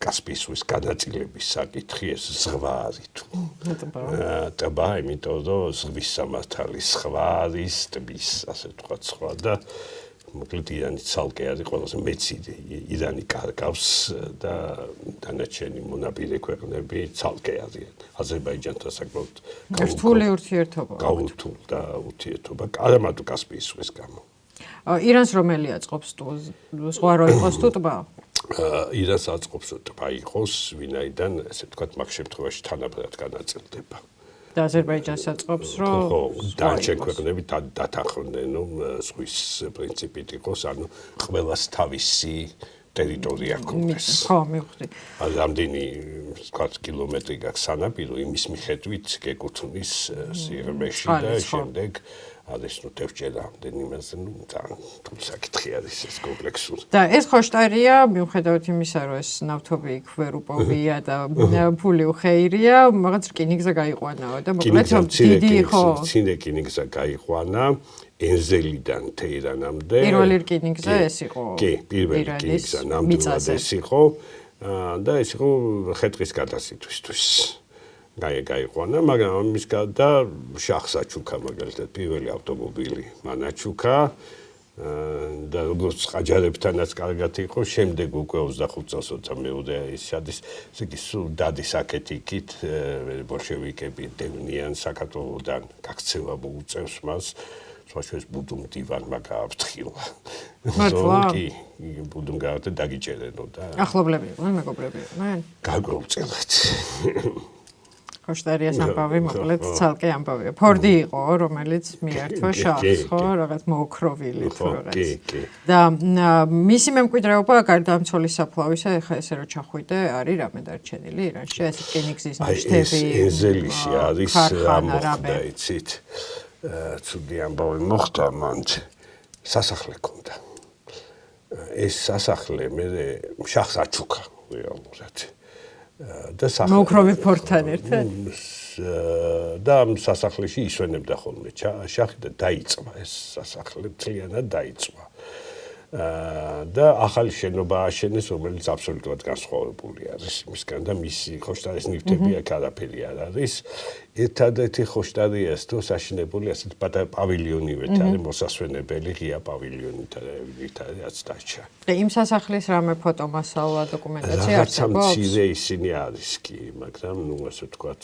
კასპიის ზღვის განაწილების საკითხი ეს ზღვა არის თუ ტბა, იმიტომ რომ ზღვის სამართალი სხვა არის ტბის, ასე ვთქვათ, სხვა და მოკლედ ირანი ცალკე არის ყველაზე მეცი ირანი კარგავს და დანარჩენი მონაპირე ქვეყნები ცალკე არიან. აზერბაიჯანთან საკმაოდ რთული ურთიერთობა. გაურთულდა ურთიერთობა არამარტო კასპიის ზღვის გამო. ირანს რომელი აწყობს თუ ზღვა რო იყოს თუ ტბა? ირანს აწყობს ტბა იყოს, ვინაიდან ესე ვთქვათ მაგ შემთხვევაში თანაბრად განაწილდება. და აზერბაიჯანს აწყობს რომ დანარჩენ ქვეყნები დათანხმდნენ რომ ზღვის პრინციპით იყოს, ანუ ყველას თავისი ტერიტორია ჰქონდეს. ხო, მივხვდი. რამდენი ვთქვათ კილომეტრი გაქვს სანაპირო, იმის მიხედვით გეკუთვნის სიღრმეში და შემდეგ არის ნუ თევჭე რამდენიმეზე ნუ ძალიან თული საკითხი არის ეს კომპლექსური. და ეს ხოშტარია, მიუხედავად იმისა, რომ ეს ნავთობი იქ ვერ უპოვია და ფული უხეირია, რაღაც რკინიგზა გაიყვანაო და მოკლედ დიდი ხო. ცინე რკინიგზა გაიყვანა ენზელიდან თეირანამდე. პირველი რკინიგზა ეს იყო. კი, პირველი რკინიგზა ნამდვილად ეს იყო და ეს იყო ხეთყის გადასითვისთვის. გაიყვანა, მაგრამ ამის გარდა შახსაჩუქა მაგალითად პირველი ავტომობილი მანაჩუქა და როგორც ყაჯარებთანაც კარგად იყო, შემდეგ უკვე 25 წელს როცა მეორე ის შედის, ესე იგი სულ დადის აქეთიკით ბოლშევიკები დევნიან საქართველოსთან გაქცევა მოუწევს მას, სხვაშორის ბუდუმ დივანმა გააფრთხილა. მართლა? კი, ბუდუმ გაათა დაგიჭერენო და ახლობლები იყვნენ, მეგობრები იყვნენ? გაგვეუწელეთ. ხოშტარიას ამბავი მოკლედ ცალკე ამბავია. ფორდი იყო, რომელიც მიართვა შახს, ხო, რაღაც მოოქროვილი თუ რაღაც. და მისი მემკვიდრეობა გარდა ამ ცოლის საფლავისა, ეხა ესე რომ ჩახვიდე, არის რამე დარჩენილი ირანში, ეს რკინიგზის ნიშნები. ეზელიში არის რა მოხდა, იცით? ცუდი ამბავი მოხდა მან. სასახლე ქონდა. ეს სასახლე მე შახს აჩუქა რეალურად. და მოქროვი ფორთან ერთად და ამ სასახლეში ისვენებდა ხოლმე შახი და დაიწვა ეს სასახლე მთლიანად დაიწვა და ახალი შენობა ააშენეს, რომელიც აბსოლუტურად განსხვავებული არის იმისგან და მისი ხოშტარის ნივთები აქ არაფერი არ არის. ერთადერთი ხოშტარია ეს თუ საშენებული ასეთ პატარა პავილიონივით არის მოსასვენებელი ღია პავილიონით არის დარჩა. და იმ სასახლის რამე ფოტომასალა დოკუმენტაცია არც მცირე ისინი არის კი, მაგრამ ნუ ასე ვთქვათ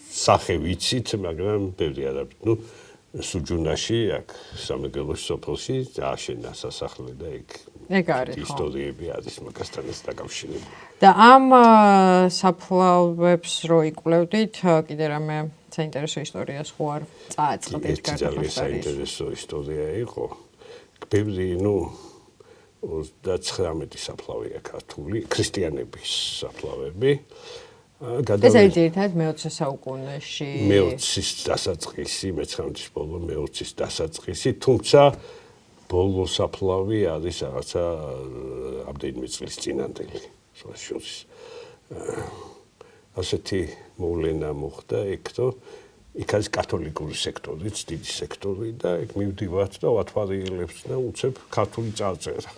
სახე ვიცით, მაგრამ ბევრი არაფერი. ნუ სუჯუნაში აქ სამეგრელოს სოფელში ააშენა სასახლე და იქ არის ისტორიები არის მაგასთან დაკავშირებული. და ამ საფლავებს რო იკვლევდით, კიდე რამე საინტერესო ისტორიას ხო არ წააწყდით გარდა ძალიან საინტერესო ისტორია იყო. ბევრი ნუ 39 საფლავია ქართული, ქრისტიანების საფლავები. ეს არის ერთად მე-20 საუკუნეში. მე-20-ის დასაწყისი, მე-19-ის ბოლო, მე-20-ის დასაწყისი, თუმცა ბოლო საფლავი არის რაღაცა ამდენიმე წლის წინანდელი. შორის ასეთი მოვლენა მოხდა იქ, რომ იქ არის კათოლიკური სექტორიც, დიდი სექტორი და იქ მივდივართ და ვათვალიერებს და უცებ ქართული წარწერა.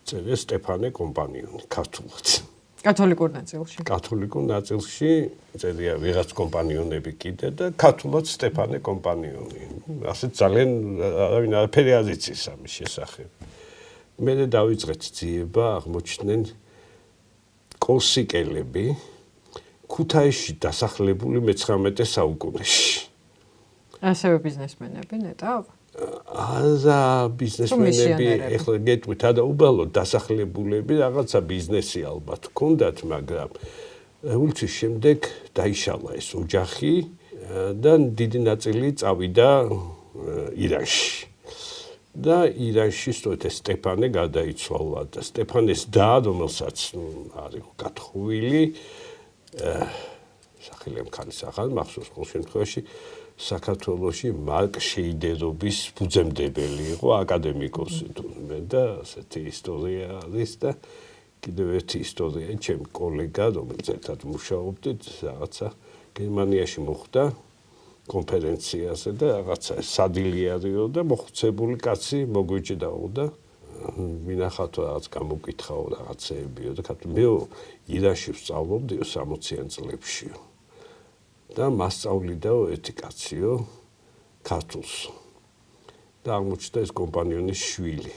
წერეს სტეფანე კომპანიონი ქართულად. კათოლიკურ ნაწილში. კათოლიკურ ნაწილში წერია ვიღაც კომპანიონები კიდე და ქართულად სტეფანე კომპანიონი. ასეთ ძალიან არავინ არაფერი არ იცის ამის შესახებ. მე დავიწყეთ ძიება, აღმოჩნდნენ კორსიკელები ქუთაისში დასახლებული მე-19 საუკუნეში. ასევე ბიზნესმენები ნეტავ? არა ბიზნესმენები, ეხლა გეტყვით, არა უბრალოდ დასახლებულები, რაღაცა ბიზნესი ალბათ ჰქონდათ, მაგრამ რევოლუციის შემდეგ დაიშალა ეს ოჯახი და დიდი ნაწილი წავიდა ირანში. და ირანში სწორედ ეს სტეფანე გარდაიცვალა და სტეფანეს და, რომელსაც არის გათხოვილი, სახელი მხარის ახალ მახსოვს ყოველ შემთხვევაში საქართველოში მარკ შეიდერობის ფუძემდებელი იყო აკადემიკოსი თუნდაც და ასეთი ისტორია არის და კიდევ ერთი ისტორია ჩემი კოლეგა რომელიც ერთად მუშაობდით რაღაცა გერმანიაში მოხდა კონფერენციაზე და რაღაცა სადილიარიო და მოხუცებული კაცი მოგვიჭდაო და მინახავთ რაღაც გამოკითხაო რაღაცეებიო და მე ირანში ვსწავლობდიო 60-იან წლებშიო. და მასწავლიდაო ერთი კაციო ქართულს. და აღმოჩნდა ეს კომპანიონის შვილი.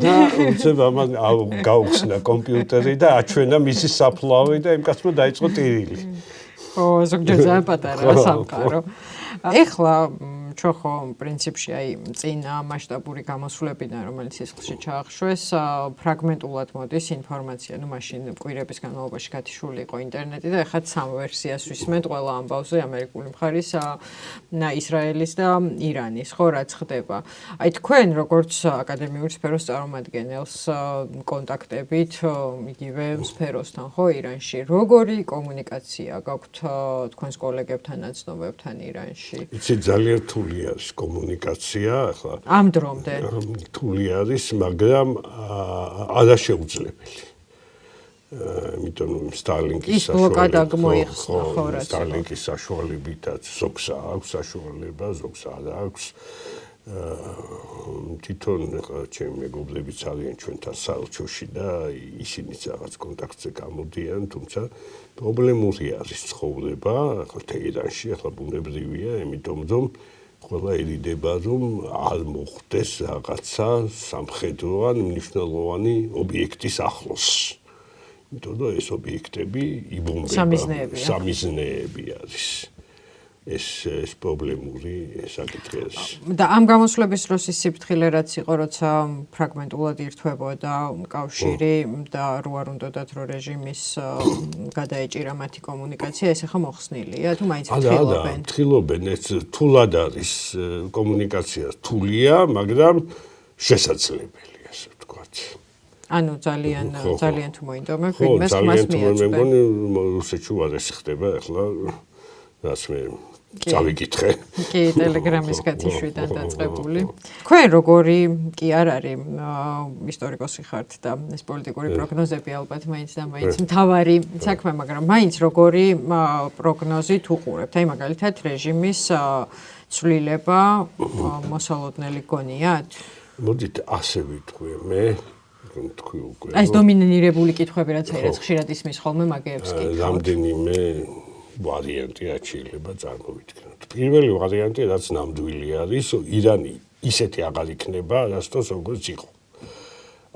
და უცებ ამან გაუხსნა კომპიუტერი და აჩვენა მისი საფლავი და იმ კაცმა დაიწყო ტირილი. ზოგჯერ ძალიან პატარა სამყარო. ეხლა ჩვენ ხო პრინციპში აი წინა მასშტაბური გამოსვლებიდან რომელიც სისხლში ჩაახშვეს ფრაგმენტულად მოდის ინფორმაცია, ну მაშინ კვირების განმავლობაში გათიშული იყო ინტერნეტი და ეხლა სამ ვერსიას ვისმენთ ყველა ამბავზე ამერიკული მხარის, ისრაელის და ირანის, ხო რაც ხდება. აი თქვენ როგორც აკადემიური სფეროს წარმომადგენელს კონტაქტებით იგივე სფეროსთან ხო ირანში, როგორი კომუნიკაცია გაქვთ თქვენს კოლეგებთან, ნაცნობებთან ირანში? იცი ძალიან რთული არის კომუნიკაცია, ახლა ამ დრომდე. რთული არის, მაგრამ არაშეუძლებელი. იმიტომ რომ სტალინკის სტალინკის საშუალებითაც ზოგს აქვს საშუალება, ზოგს არ აქვს. თვითონ ჩემი მეგობრებიც არიან ჩვენთან საელჩოში და ისინიც რაღაც კონტაქტზე გამოდიან, თუმცა პრობლემური არის ცხოვრება, ახლა თეირანში, ახლა ბუნებრივია, იმიტომ რომ ყველა ერიდება, რომ არ მოხდეს რაღაცა სამხედროა მნიშვნელოვანი ობიექტის ახლოს. იმიტომ რომ ეს ობიექტები იბომბება, სამიზნეები არის. ეს პრობლემური საკითხი არის. და ამ გამოსვლების დროს ის სიფრთხილე რაც იყო, როცა ფრაგმენტულად ირთვებოდა კავშირი და რო არ უნდათ რომ რეჟიმის გადაეჭირა მათი კომუნიკაცია, ეს ახლა მოხსნილია, თუ მაინც ფრთხილობენ? ფრთხილობენ, ეს რთულად არის კომუნიკაცია რთულია, მაგრამ შესაძლებელი, ასე ვთქვათ. ანუ ძალიან თუ მოინდომებ, ვინმეს ხმას მიაწვდენ. მე მგონი რუსეთში უარესი ხდება ახლა რაც მე წავიკითხე. კი, ტელეგრამის გათიშვიდან დაწყებული. თქვენ როგორი კი არ არის ისტორიკოსი ხართ და ეს პოლიტიკური პროგნოზები ალბათ მაინც და მაინც მთავარი საქმე, მაგრამ მაინც როგორი პროგნოზით უყურებთ? აი მაგალითად რეჟიმის ცვლილება მოსალოდნელი გონიათ? მოდით ასე ვიტყვი მე თქვი უკვე. ეს დომინირებული კითხვები რაც ხშირად ისმის ხოლმე მაგეებს კი. რამდენიმე ვარიანტი აჩილება წარმოიდგინოთ. პირველი ვარიანტი რაც ნამდვილი არის, ირანი ისეთი აღარ იქნება, რასაც როგორც იყო.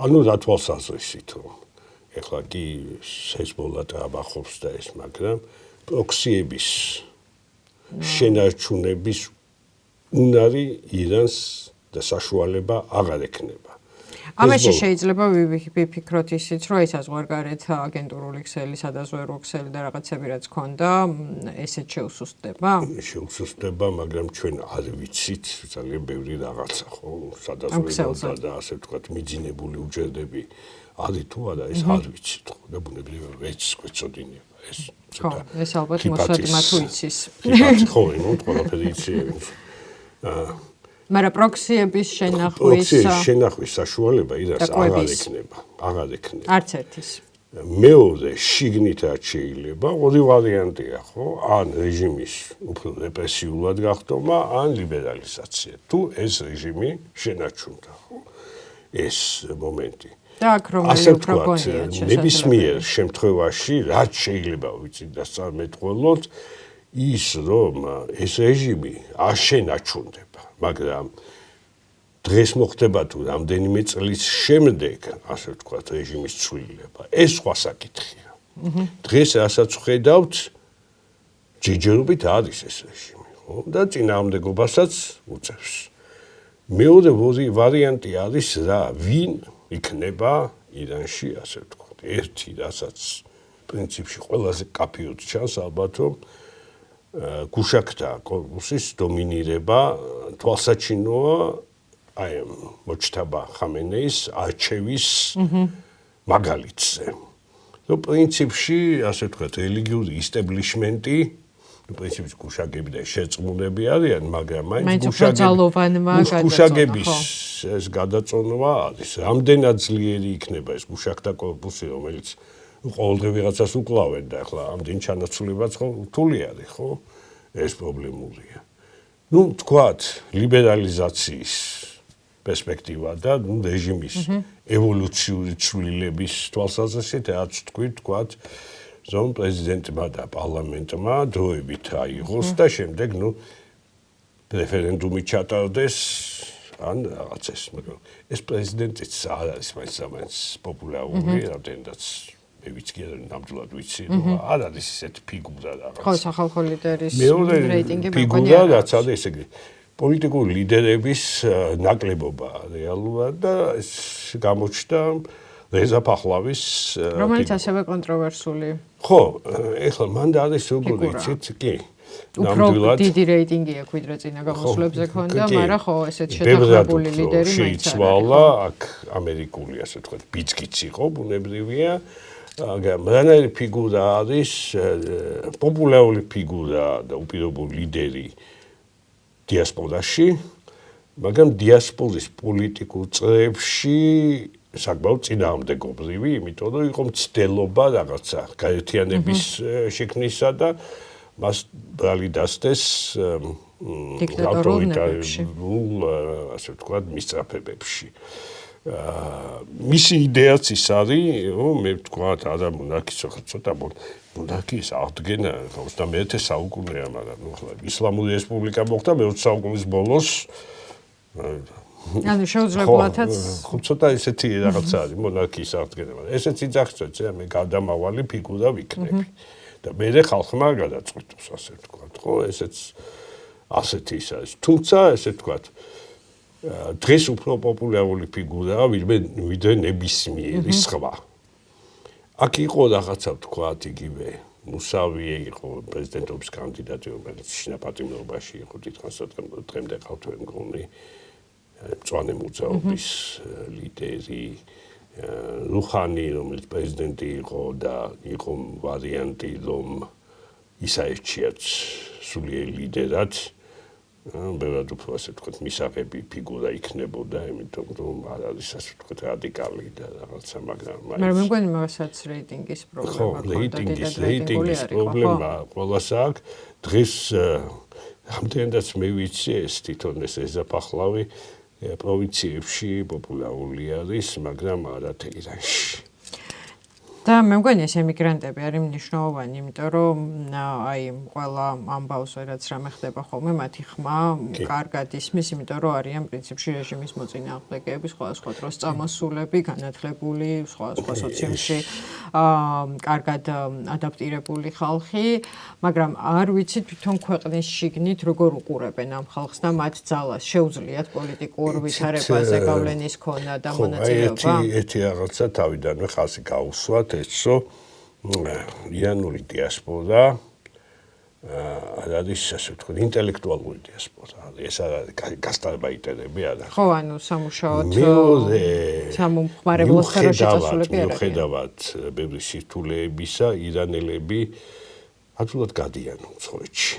ანუ რა თვალსაზრისით რომ ეხლა კი ჰეზბოლა დააბახობს და ეს, მაგრამ პროქსიების შენარჩუნების უნარი ირანს და საშუალება აღარ ექნება. ამაში შეიძლება ვიფიქროთ ისიც, რომ ეს საზღვარგარეთ აგენტურული ქსელი, სადაზვერვო ქსელი და რაღაცები რაც ქონდა, ესეც შეუსუსტდება? შეუსუსტდება, მაგრამ ჩვენ არ ვიცით ძალიან ბევრი რაღაცა, ხო? სადაზვერვო და ასე ვთქვათ, მიძინებული უჯრედები არის თუ არა, ეს არ ვიცით, ხო? და ბუნებრივია ვეც გვეწოდინება ეს. ხო, ეს ალბათ მოსადმა თუ იცის. ხო, იმით ყველაფერი იციან. მაგრამ პროქსიების შენახვის საშუალება ირანს აღარ ექნება. არც ერთის. მეორე შიგნით რაც შეიძლება, ორი ვარიანტია, ხო? ან რეჟიმის უფრო რეპრესიულად გახდომა, ან ლიბერალიზაცია. თუ ეს რეჟიმი შენარჩუნდა, ხო? ეს მომენტი. და აქ რომელი უფრო გონია შესაძლებელი. ნებისმიერ შემთხვევაში რაც შეიძლება ვიცით და სამეთყოლოთ ის რომ ეს რეჟიმი არ შენარჩუნდება, მაგრამ დღეს მოხდება თუ რამდენიმე წლის შემდეგ, ასე ვთქვათ, რეჟიმის ცვლილება. ეს სხვა საკითხია. დღეს რასაც ვხედავთ, ჯერჯერობით არის ეს რეჟიმი, ხო? და წინააღმდეგობასაც უწევს. მეორე ვარიანტი არის რა, ვინ იქნება ირანში, ასე ვთქვათ. ერთი, რასაც პრინციპში ყველაზე კაფეოდ ჩანს, ალბათ რომ გუშაქთა კორპუსის დომინირება თვალსაჩინოა აი მოჩთაბა ხამენეის არჩევის მაგალითზე. ნუ პრინციპში, ასე ვთქვათ, რელიგიური ისტაბლიშმენტი, ნუ პრინციპში გუშაგები და შეწმუნები არიან, მაგრამ მაინც გუშაგების ეს გადაწონვა არის. რამდენად ძლიერი იქნება ეს გუშაქთა კორპუსი, რომელიც ყოველდღე ვიღაცას უკლავენ და ახლა ამდენ ჩანაცვლებაც ხო რთული არის, ხო? ეს პრობლემურია. ნუ თქვათ, ლიბერალიზაციის პერსპექტივა და რეჟიმის ევოლუციური ცვლილების თვალსაზრისით რაც თქვით, რომ პრეზიდენტმა და პარლამენტმა დროებით აიღოს და შემდეგ რეფერენდუმი ჩატარდეს ან რაღაც მაგრამ ეს პრეზიდენტიც არ არის მაინც პოპულარული, რამდენადაც მე ვიცი ნამდვილად ვიცი, რომ არ არის ესეთი ფიგურა რაღაც. ხო, სახალხო ლიდერის რეიტინგი ფიგურა რაც არის ესე იგი პოლიტიკური ლიდერების ნაკლებობა რეალურად და ეს გამოჩნდა რეზა ფახლავის რომელიც ასევე კონტროვერსული. ხო, ეხლა მან და არის როგორ იცით, კი. ნამდვილად დიდი რეიტინგი აქვს ვიდრე წინა გამოსვლებზე ქონდა, მაგრამ ხო, ესეთ შეთანხმებული ლიდერი მაინც არა. აქ ამერიკული, ასე ვთქვათ, ბიძგიც იყო, ბუნებრივია. მანერი ფიგურა არის პოპულარული ფიგურა და უპირობო ლიდერი დიასპორაში, მაგრამ დიასპორის პოლიტიკურ წრეებში საკმაოდ წინააღმდეგობრივი, იმიტომ რომ იყო მცდელობა რაღაცა გაერთიანების შექმნისა და მას ბრალი დასდეს ავტორიტარულ, ასე ვთქვათ, მისწრაფებებში. მისი იდეაც ის არის, რომ მე ვთქვათ, არა მონარქის ცოტა მონარქიის აღდგენა 21 საუკუნეა, მაგრამ ახლა ისლამური რესპუბლიკა მოხდა მე-20 საუკუნის ბოლოს. ანუ შეუძლებელათაც ცოტა ესეთი რაღაცა არის მონარქიის აღდგენა, მაგრამ ესეც იძახცეთ, მე გადამავალი ფიგურა ვიქნები. და მე ხალხმა გადაწყვიტოს, ასე ვთქვათ, ხო, ესეც ასეთი ის არის. თუმცა, ესე ვთქვათ, დღეს უფრო პოპულარული ფიგურაა, ვიდრე ნებისმიერი სხვა. აქ იყო რაღაცა ვთქვათ, იგივე მუსავიე იყო პრეზიდენტობის კანდიდატი, რომელიც შინაპატიმრობაში იყო თითქოს დღემდე ყავთ მე მგონი მწვანე მოძრაობის ლიდერი რუხანი, რომელიც პრეზიდენტი იყო და იყო ვარიანტი, რომ ისაერჩიათ სულიერ ლიდერად. ბევრად უფრო ასე ვთქვათ, მისაღები ფიგურა იქნებოდა, იმიტომ რომ არ არის ასე ვთქვათ რადიკალი და რაღაცა, მაგრამ მე მგონი მასაც რეიტინგის პრობლემა ხო, რეიტინგის პრობლემა ყველას აქვს. დღეს რამდენადაც მე ვიცი, ეს თვითონ ეს ეზაფახლავი პროვინციებში პოპულარული არის, მაგრამ არა თეირანში. და მე მგონი ეს ემიგრანტები არის მნიშვნელოვანი, იმიტომ რომ აი ყველა ამბავს, რაც რამე ხდება ხოლმე, მათი ხმა კარგად ისმის, იმიტომ რომ არიან პრინციპში რეჟიმის მოწინააღმდეგეები, სხვადასხვა დროს წამოსულები, განათლებული, სხვადასხვა სოციუმში კარგად ადაპტირებული ხალხი, მაგრამ არ ვიცი თვითონ ქვეყნის შიგნით როგორ უყურებენ ამ ხალხს და მათ ძალას შეუძლიათ პოლიტიკურ ვითარებაზე გავლენის ქონა და მონაწილეობა. ერთი რაღაცა თავიდანვე ხაზი გაუსვათ ესო ირანული დიასპორა არის ასე ვთქვათ ინტელექტუალური დიასპორა. ეს არის გასტარბაიტერები არა. ხო, ანუ სამუშაოდ სამომხმარებლო სფეროში წასულები არიან. მიუხედავად ბევრი სირთულეებისა, ირანელები აბსოლუტურად გადიან უცხოეთში.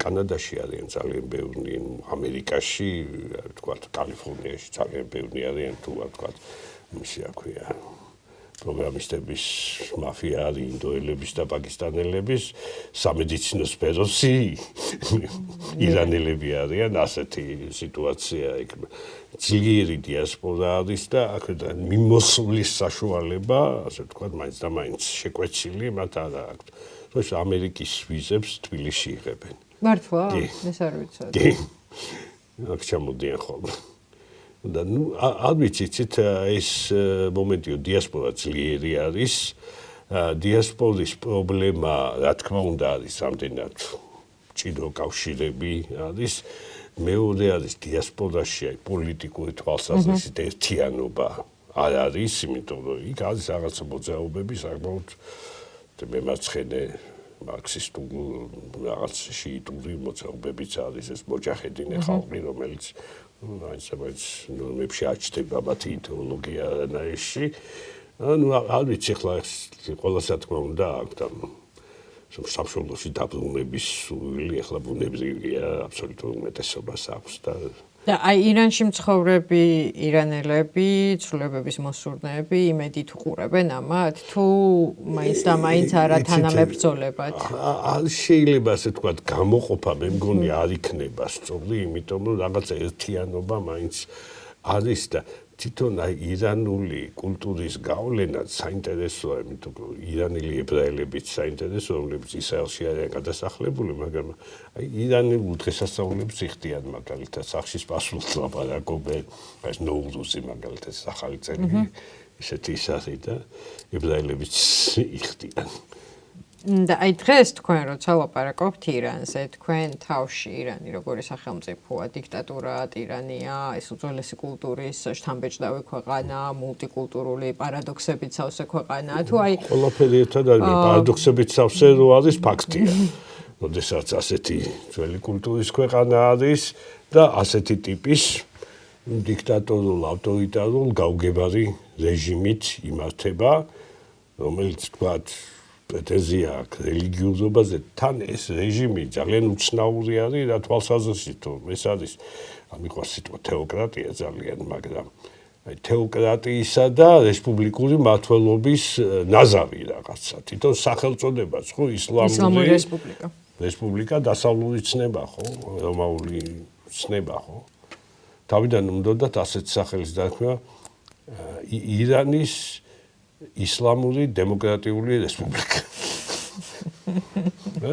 კანადაში არიან ძალიან ბევრი, ამერიკაში, ვთქვათ, კალიფორნიაში ძალიან ბევრი არიან, თუ ვთქვათ, ისე აქვია პროგრამისტების მაფია არის ინდოელების და პაკისტანელების სამედიცინო სფეროში ირანელები არიან ასეთი სიტუაცია იქ ძლიერი დიასპორა არის და აქედან მიმოსვლის საშუალება ასე ვთქვათ მაინც და მაინც შეკვეცილი მათ არ აქვს თორე ამერიკის ვიზებს თბილისში იღებენ მართლა ეს არ ვიცოდი კი აქ ჩამოდიან ხოლმე და ნუ არ ვიცით ეს მომენტიო დიასპორა ძლიერი არის დიასპორის პრობლემა რა თქმა უნდა არის ამდენად ჭიდრო კავშირები არის მეორე არის დიასპორაში პოლიტიკური თვალსაზრისით ერთიანობა არ არის იმიტომ რომ იქ არის რაღაცა მოძრაობები საკმაოდ მემარცხენე მარქსისტული რაღაც შიიტური მოძრაობებიც არის ეს მოჯაჰედინე ხალხი რომელიც აიცებაც ნორმებში აჩდება მათი იდეოლოგია რანაირში ანუ არ ვიცი ახლა ყველა თქმა უნდა აქ და სამშობლოში დაბრუნების სული ახლა ბუნებრივია აბსოლუტურ უმეტესობას აქვს და აი ირანში მცხოვრები ირანელები, ცვლილებების მოსურნეები იმედით უყურებენ ამათ თუ მაინც და მაინც არა თანამებრძოლებად? შეიძლება ასე ვთქვათ, გამოყოფა მე მგონი არ იქნება სწორი, იმიტომ რომ რაღაცა ერთიანობა მაინც არის და თვითონ აი ირანული კულტურის გავლენაც საინტერესოა, იმიტომ რომ ირანელი ებრაელებიც საინტერესოა, რომლებიც ისრაელში არიან გადასახლებული, მაგრამ აი ირანულ დღესასწაულებს იხდიან მაგალითად სახშის პასუხს ლაპარაკობენ, ეს ნოურუზი მაგალითად ახალი წელი ისეთი ის არის და ებრაელებიც იხდიან. და აი დღეს თქვენ როცა ლაპარაკობთ ირანზე, თქვენ თავში ირანი როგორი სახელმწიფოა, დიქტატურაა, ტირანია, ეს უძველესი კულტურის შთამბეჭდავი ქვეყანა, მულტიკულტურული პარადოქსებით სავსე ქვეყანაა, თუ აი ყველაფერი ერთად არის, პარადოქსებით სავსე რო არის ფაქტია. როდესაც ასეთი ძველი კულტურის ქვეყანა არის და ასეთი ტიპის დიქტატორულ, ავტორიტარულ, გაუგებარი რეჟიმით იმართება, რომელიც თქვათ პრეტენზია აქვს რელიგიურობაზე, თან ეს რეჟიმი ძალიან უცნაური არის რა თვალსაზრისით, რომ ეს არის, ამიყვარს სიტყვა თეოკრატია ძალიან, მაგრამ აი თეოკრატიისა და რესპუბლიკური მმართველობის ნაზავი რაღაცა. თვითონ სახელწოდებაც ხო ისლამური რესპუბლიკა. რესპუბლიკა დასავლური ცნება ხო, რომაული ცნება ხო. თავიდან უნდათ ასეთ სახელის დარქმევა ირანის ისლამური დემოკრატიული რესპუბლიკა.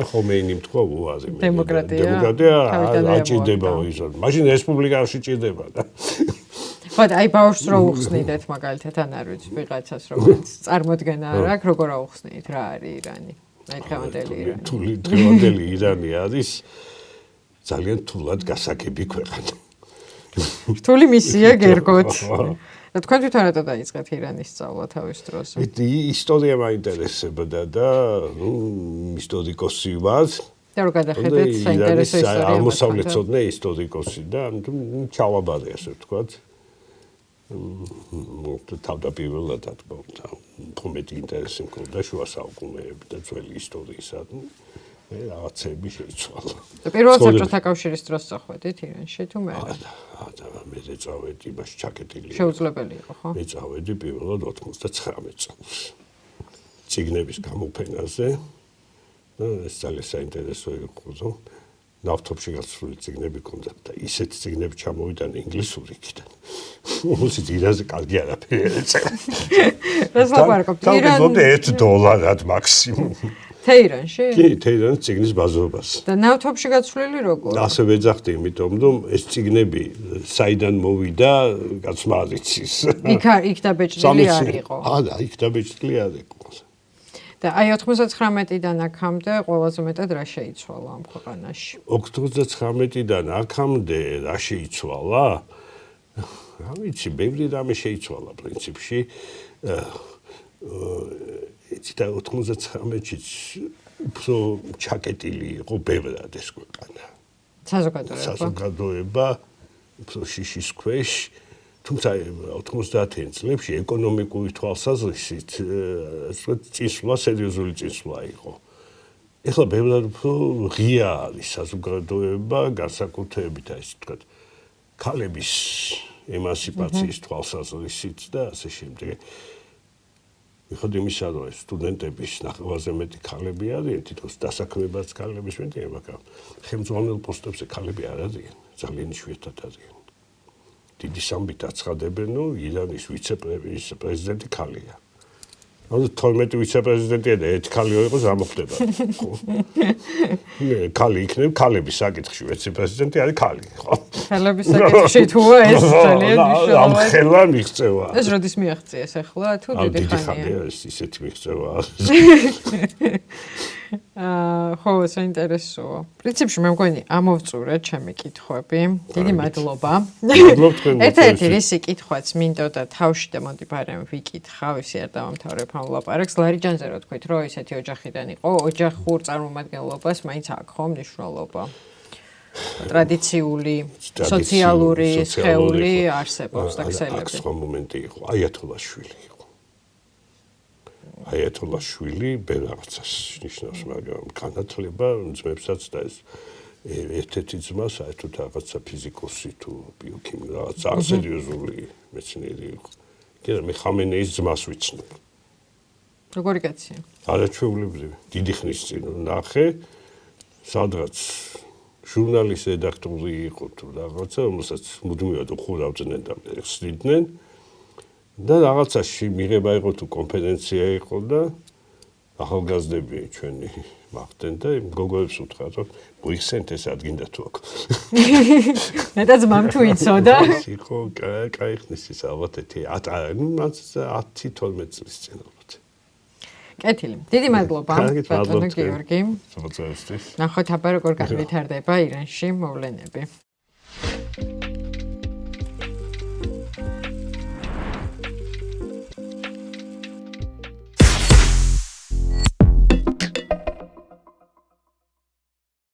ხომეინიმ თქვა უაზი. დემოკრატია აჭირდებაო ის. მაშინ რესპუბლიკაში ჭირდება და. ხო, აი ბავშვს რო უხსნიდეთ მაგალითად ან არ ვიცი ვიღაცას რომელიც წარმოდგენა არ აქვს, როგორ აუხსნით რა არის ირანი. აი დღევანდელი ირანი. დღევანდელი ირანი არის ძალიან თულად გასაგები ქვეყანა. რთული მისია გერგოთ. და თქვენ თვითონ რატო დაიწყეთ ირანის სწავლა თავის დროს? ისტორია მაინტერესებდა და ისტორიკოსი ვარ. და რო გადახედეთ საინტერესო ისტორია. აღმოსავლეთწოდნე ისტორიკოსი და ჩავაბარე ასე ვთქვათ. თავდაპირველად თორმეტი ინტერესი მქონდა შუა საუკუნეები და ძველი ისტორიისა. მე რაღაცები შეიცვალა. და პირველად საბჭოთა კავშირის დროს წახვედით ირანში თუ მე? და მე წავედი იმაში ჩაკეტილი. შეუძლებელი იყო, ხო? მე წავედი პირველად 99 წელს. ციგნების გამოფენაზე და ეს ძალიან საინტერესო იყო, რომ ნავთობში გასული ციგნები ქონდა და ისეთი ციგნები ჩამოვიდან ინგლისურიდან. მოსიც ირანზე კარგი არაფერი ეწევა. ეს ლაპარაკობთ ირანზე $1 მაქსიმუმ. თეირანში? კი, თეირანის ციგნის ბაზრობას. და ნავთობში გაცვლილი როგორ? ასე ვეძახდი, იმიტომ რომ ეს ციგნები საიდან მოვიდა, კაცმა არ იცის. იქ დაბეჭდილი არ იყო. და იქ დაბეჭდილი არ იყო. და აი 99-დან აქამდე ყველაზე მეტად რა შეიცვალა ამ ქვეყანაში? 99-დან აქამდე რა შეიცვალა? რა ვიცი, ბევრი რამე შეიცვალა პრინციპში. და 99-ში უფრო ჩაკეტილი იყო ბევრად ეს ქვეყანა. საზოგადოება უფრო შიშის ქვეშ, თუმცა 90-იან წლებში ეკონომიკური თვალსაზრისით წინსვლა, სერიოზული წინსვლა იყო. ეხლა ბევრად უფრო ღია არის საზოგადოება, განსაკუთრებით ასე ვთქვათ, ქალების ემანსიპაციის თვალსაზრისით და ასე შემდეგ. მიხოთ იმისა, რომ სტუდენტების ნახევარზე მეტი ქალები არიან, თითქოს დასაქმებაც ქალების მეტია, მაგრამ ხელმძღვანელ პოსტებზე ქალები არ არიან, ძალიან იშვიათად არიან. დიდი სამბით აცხადებენ, რომ ირანის ვიცე-პრეზიდენტი ქალია. 12 ვიცე-პრეზიდენტია და ერთი ქალი იყოს, რა მოხდება? ქალი იქნება, ქალების საკითხში ვიცე-პრეზიდენტი არის ქალი, ხო? ქალების საკითხში თუა ეს ძალიან მნიშვნელოვანი. ამ ხელა მიღწევა. ეს როდის მიაღწიეს ახლა თუ დიდი ხანია? ეს ისეთი მიღწევა. ხო, საინტერესოა. პრინციპში მე მგონი ამოვწურეთ ჩემი კითხვები. დიდი მადლობა. მადლობ თქვენ. ერთ-ერთი რისი კითხვაც მინდოდა თავში და მოდი ბარემ ვიკითხავ, ისე არ დავამთავრებ ამ ლაპარაკს. ლარიჯანზე რო თქვით, რომ ისეთი ოჯახიდან იყო, ოჯახურ წარმომადგენლობას მაინც აქვს ხო მნიშვნელობა? ტრადიციული, სოციალური სხეული არსებობს და ქსელები. აქ სხვა მომენტი იყო, აიათოლაშვილი იყო. აიათოლაშვილი ბევრ რაღაცას ნიშნავს, მაგრამ განათლება ძმებსაც და ეს ერთ-ერთი ძმა საერთოდ რაღაცა ფიზიკოსი თუ ბიოქიმი რაღაცა სერიოზული მეცნიერი იყო. კი და მე ხამენეის ძმას ვიცნობ. როგორი კაცია? არაჩვეულებრივი. დიდი ხნის წინ ნახე, სადღაც ჟურნალის რედაქტორი იყო თუ რაღაცა, რომელსაც მუდმივად უხურავდნენ და ხსნიდნენ. და რაღაცაში მიღება იყო თუ კონფერენცია იყო და ახალგაზრდები ჩვენი მახდნენ და გოგოებს უთხრათ, რომ მოიხსენთ ეს ადგინდა თუ აქ. მეტად მამ თუ იცოდა. იყო კაიხნის ის ალბათ 10-12 წლის წინ ალბათ. კეთილი. დიდი მადლობა ბატონო გიორგი. სოციალისტის. ნახოთ აბა როგორ განვითარდება ირანში მოვლენები.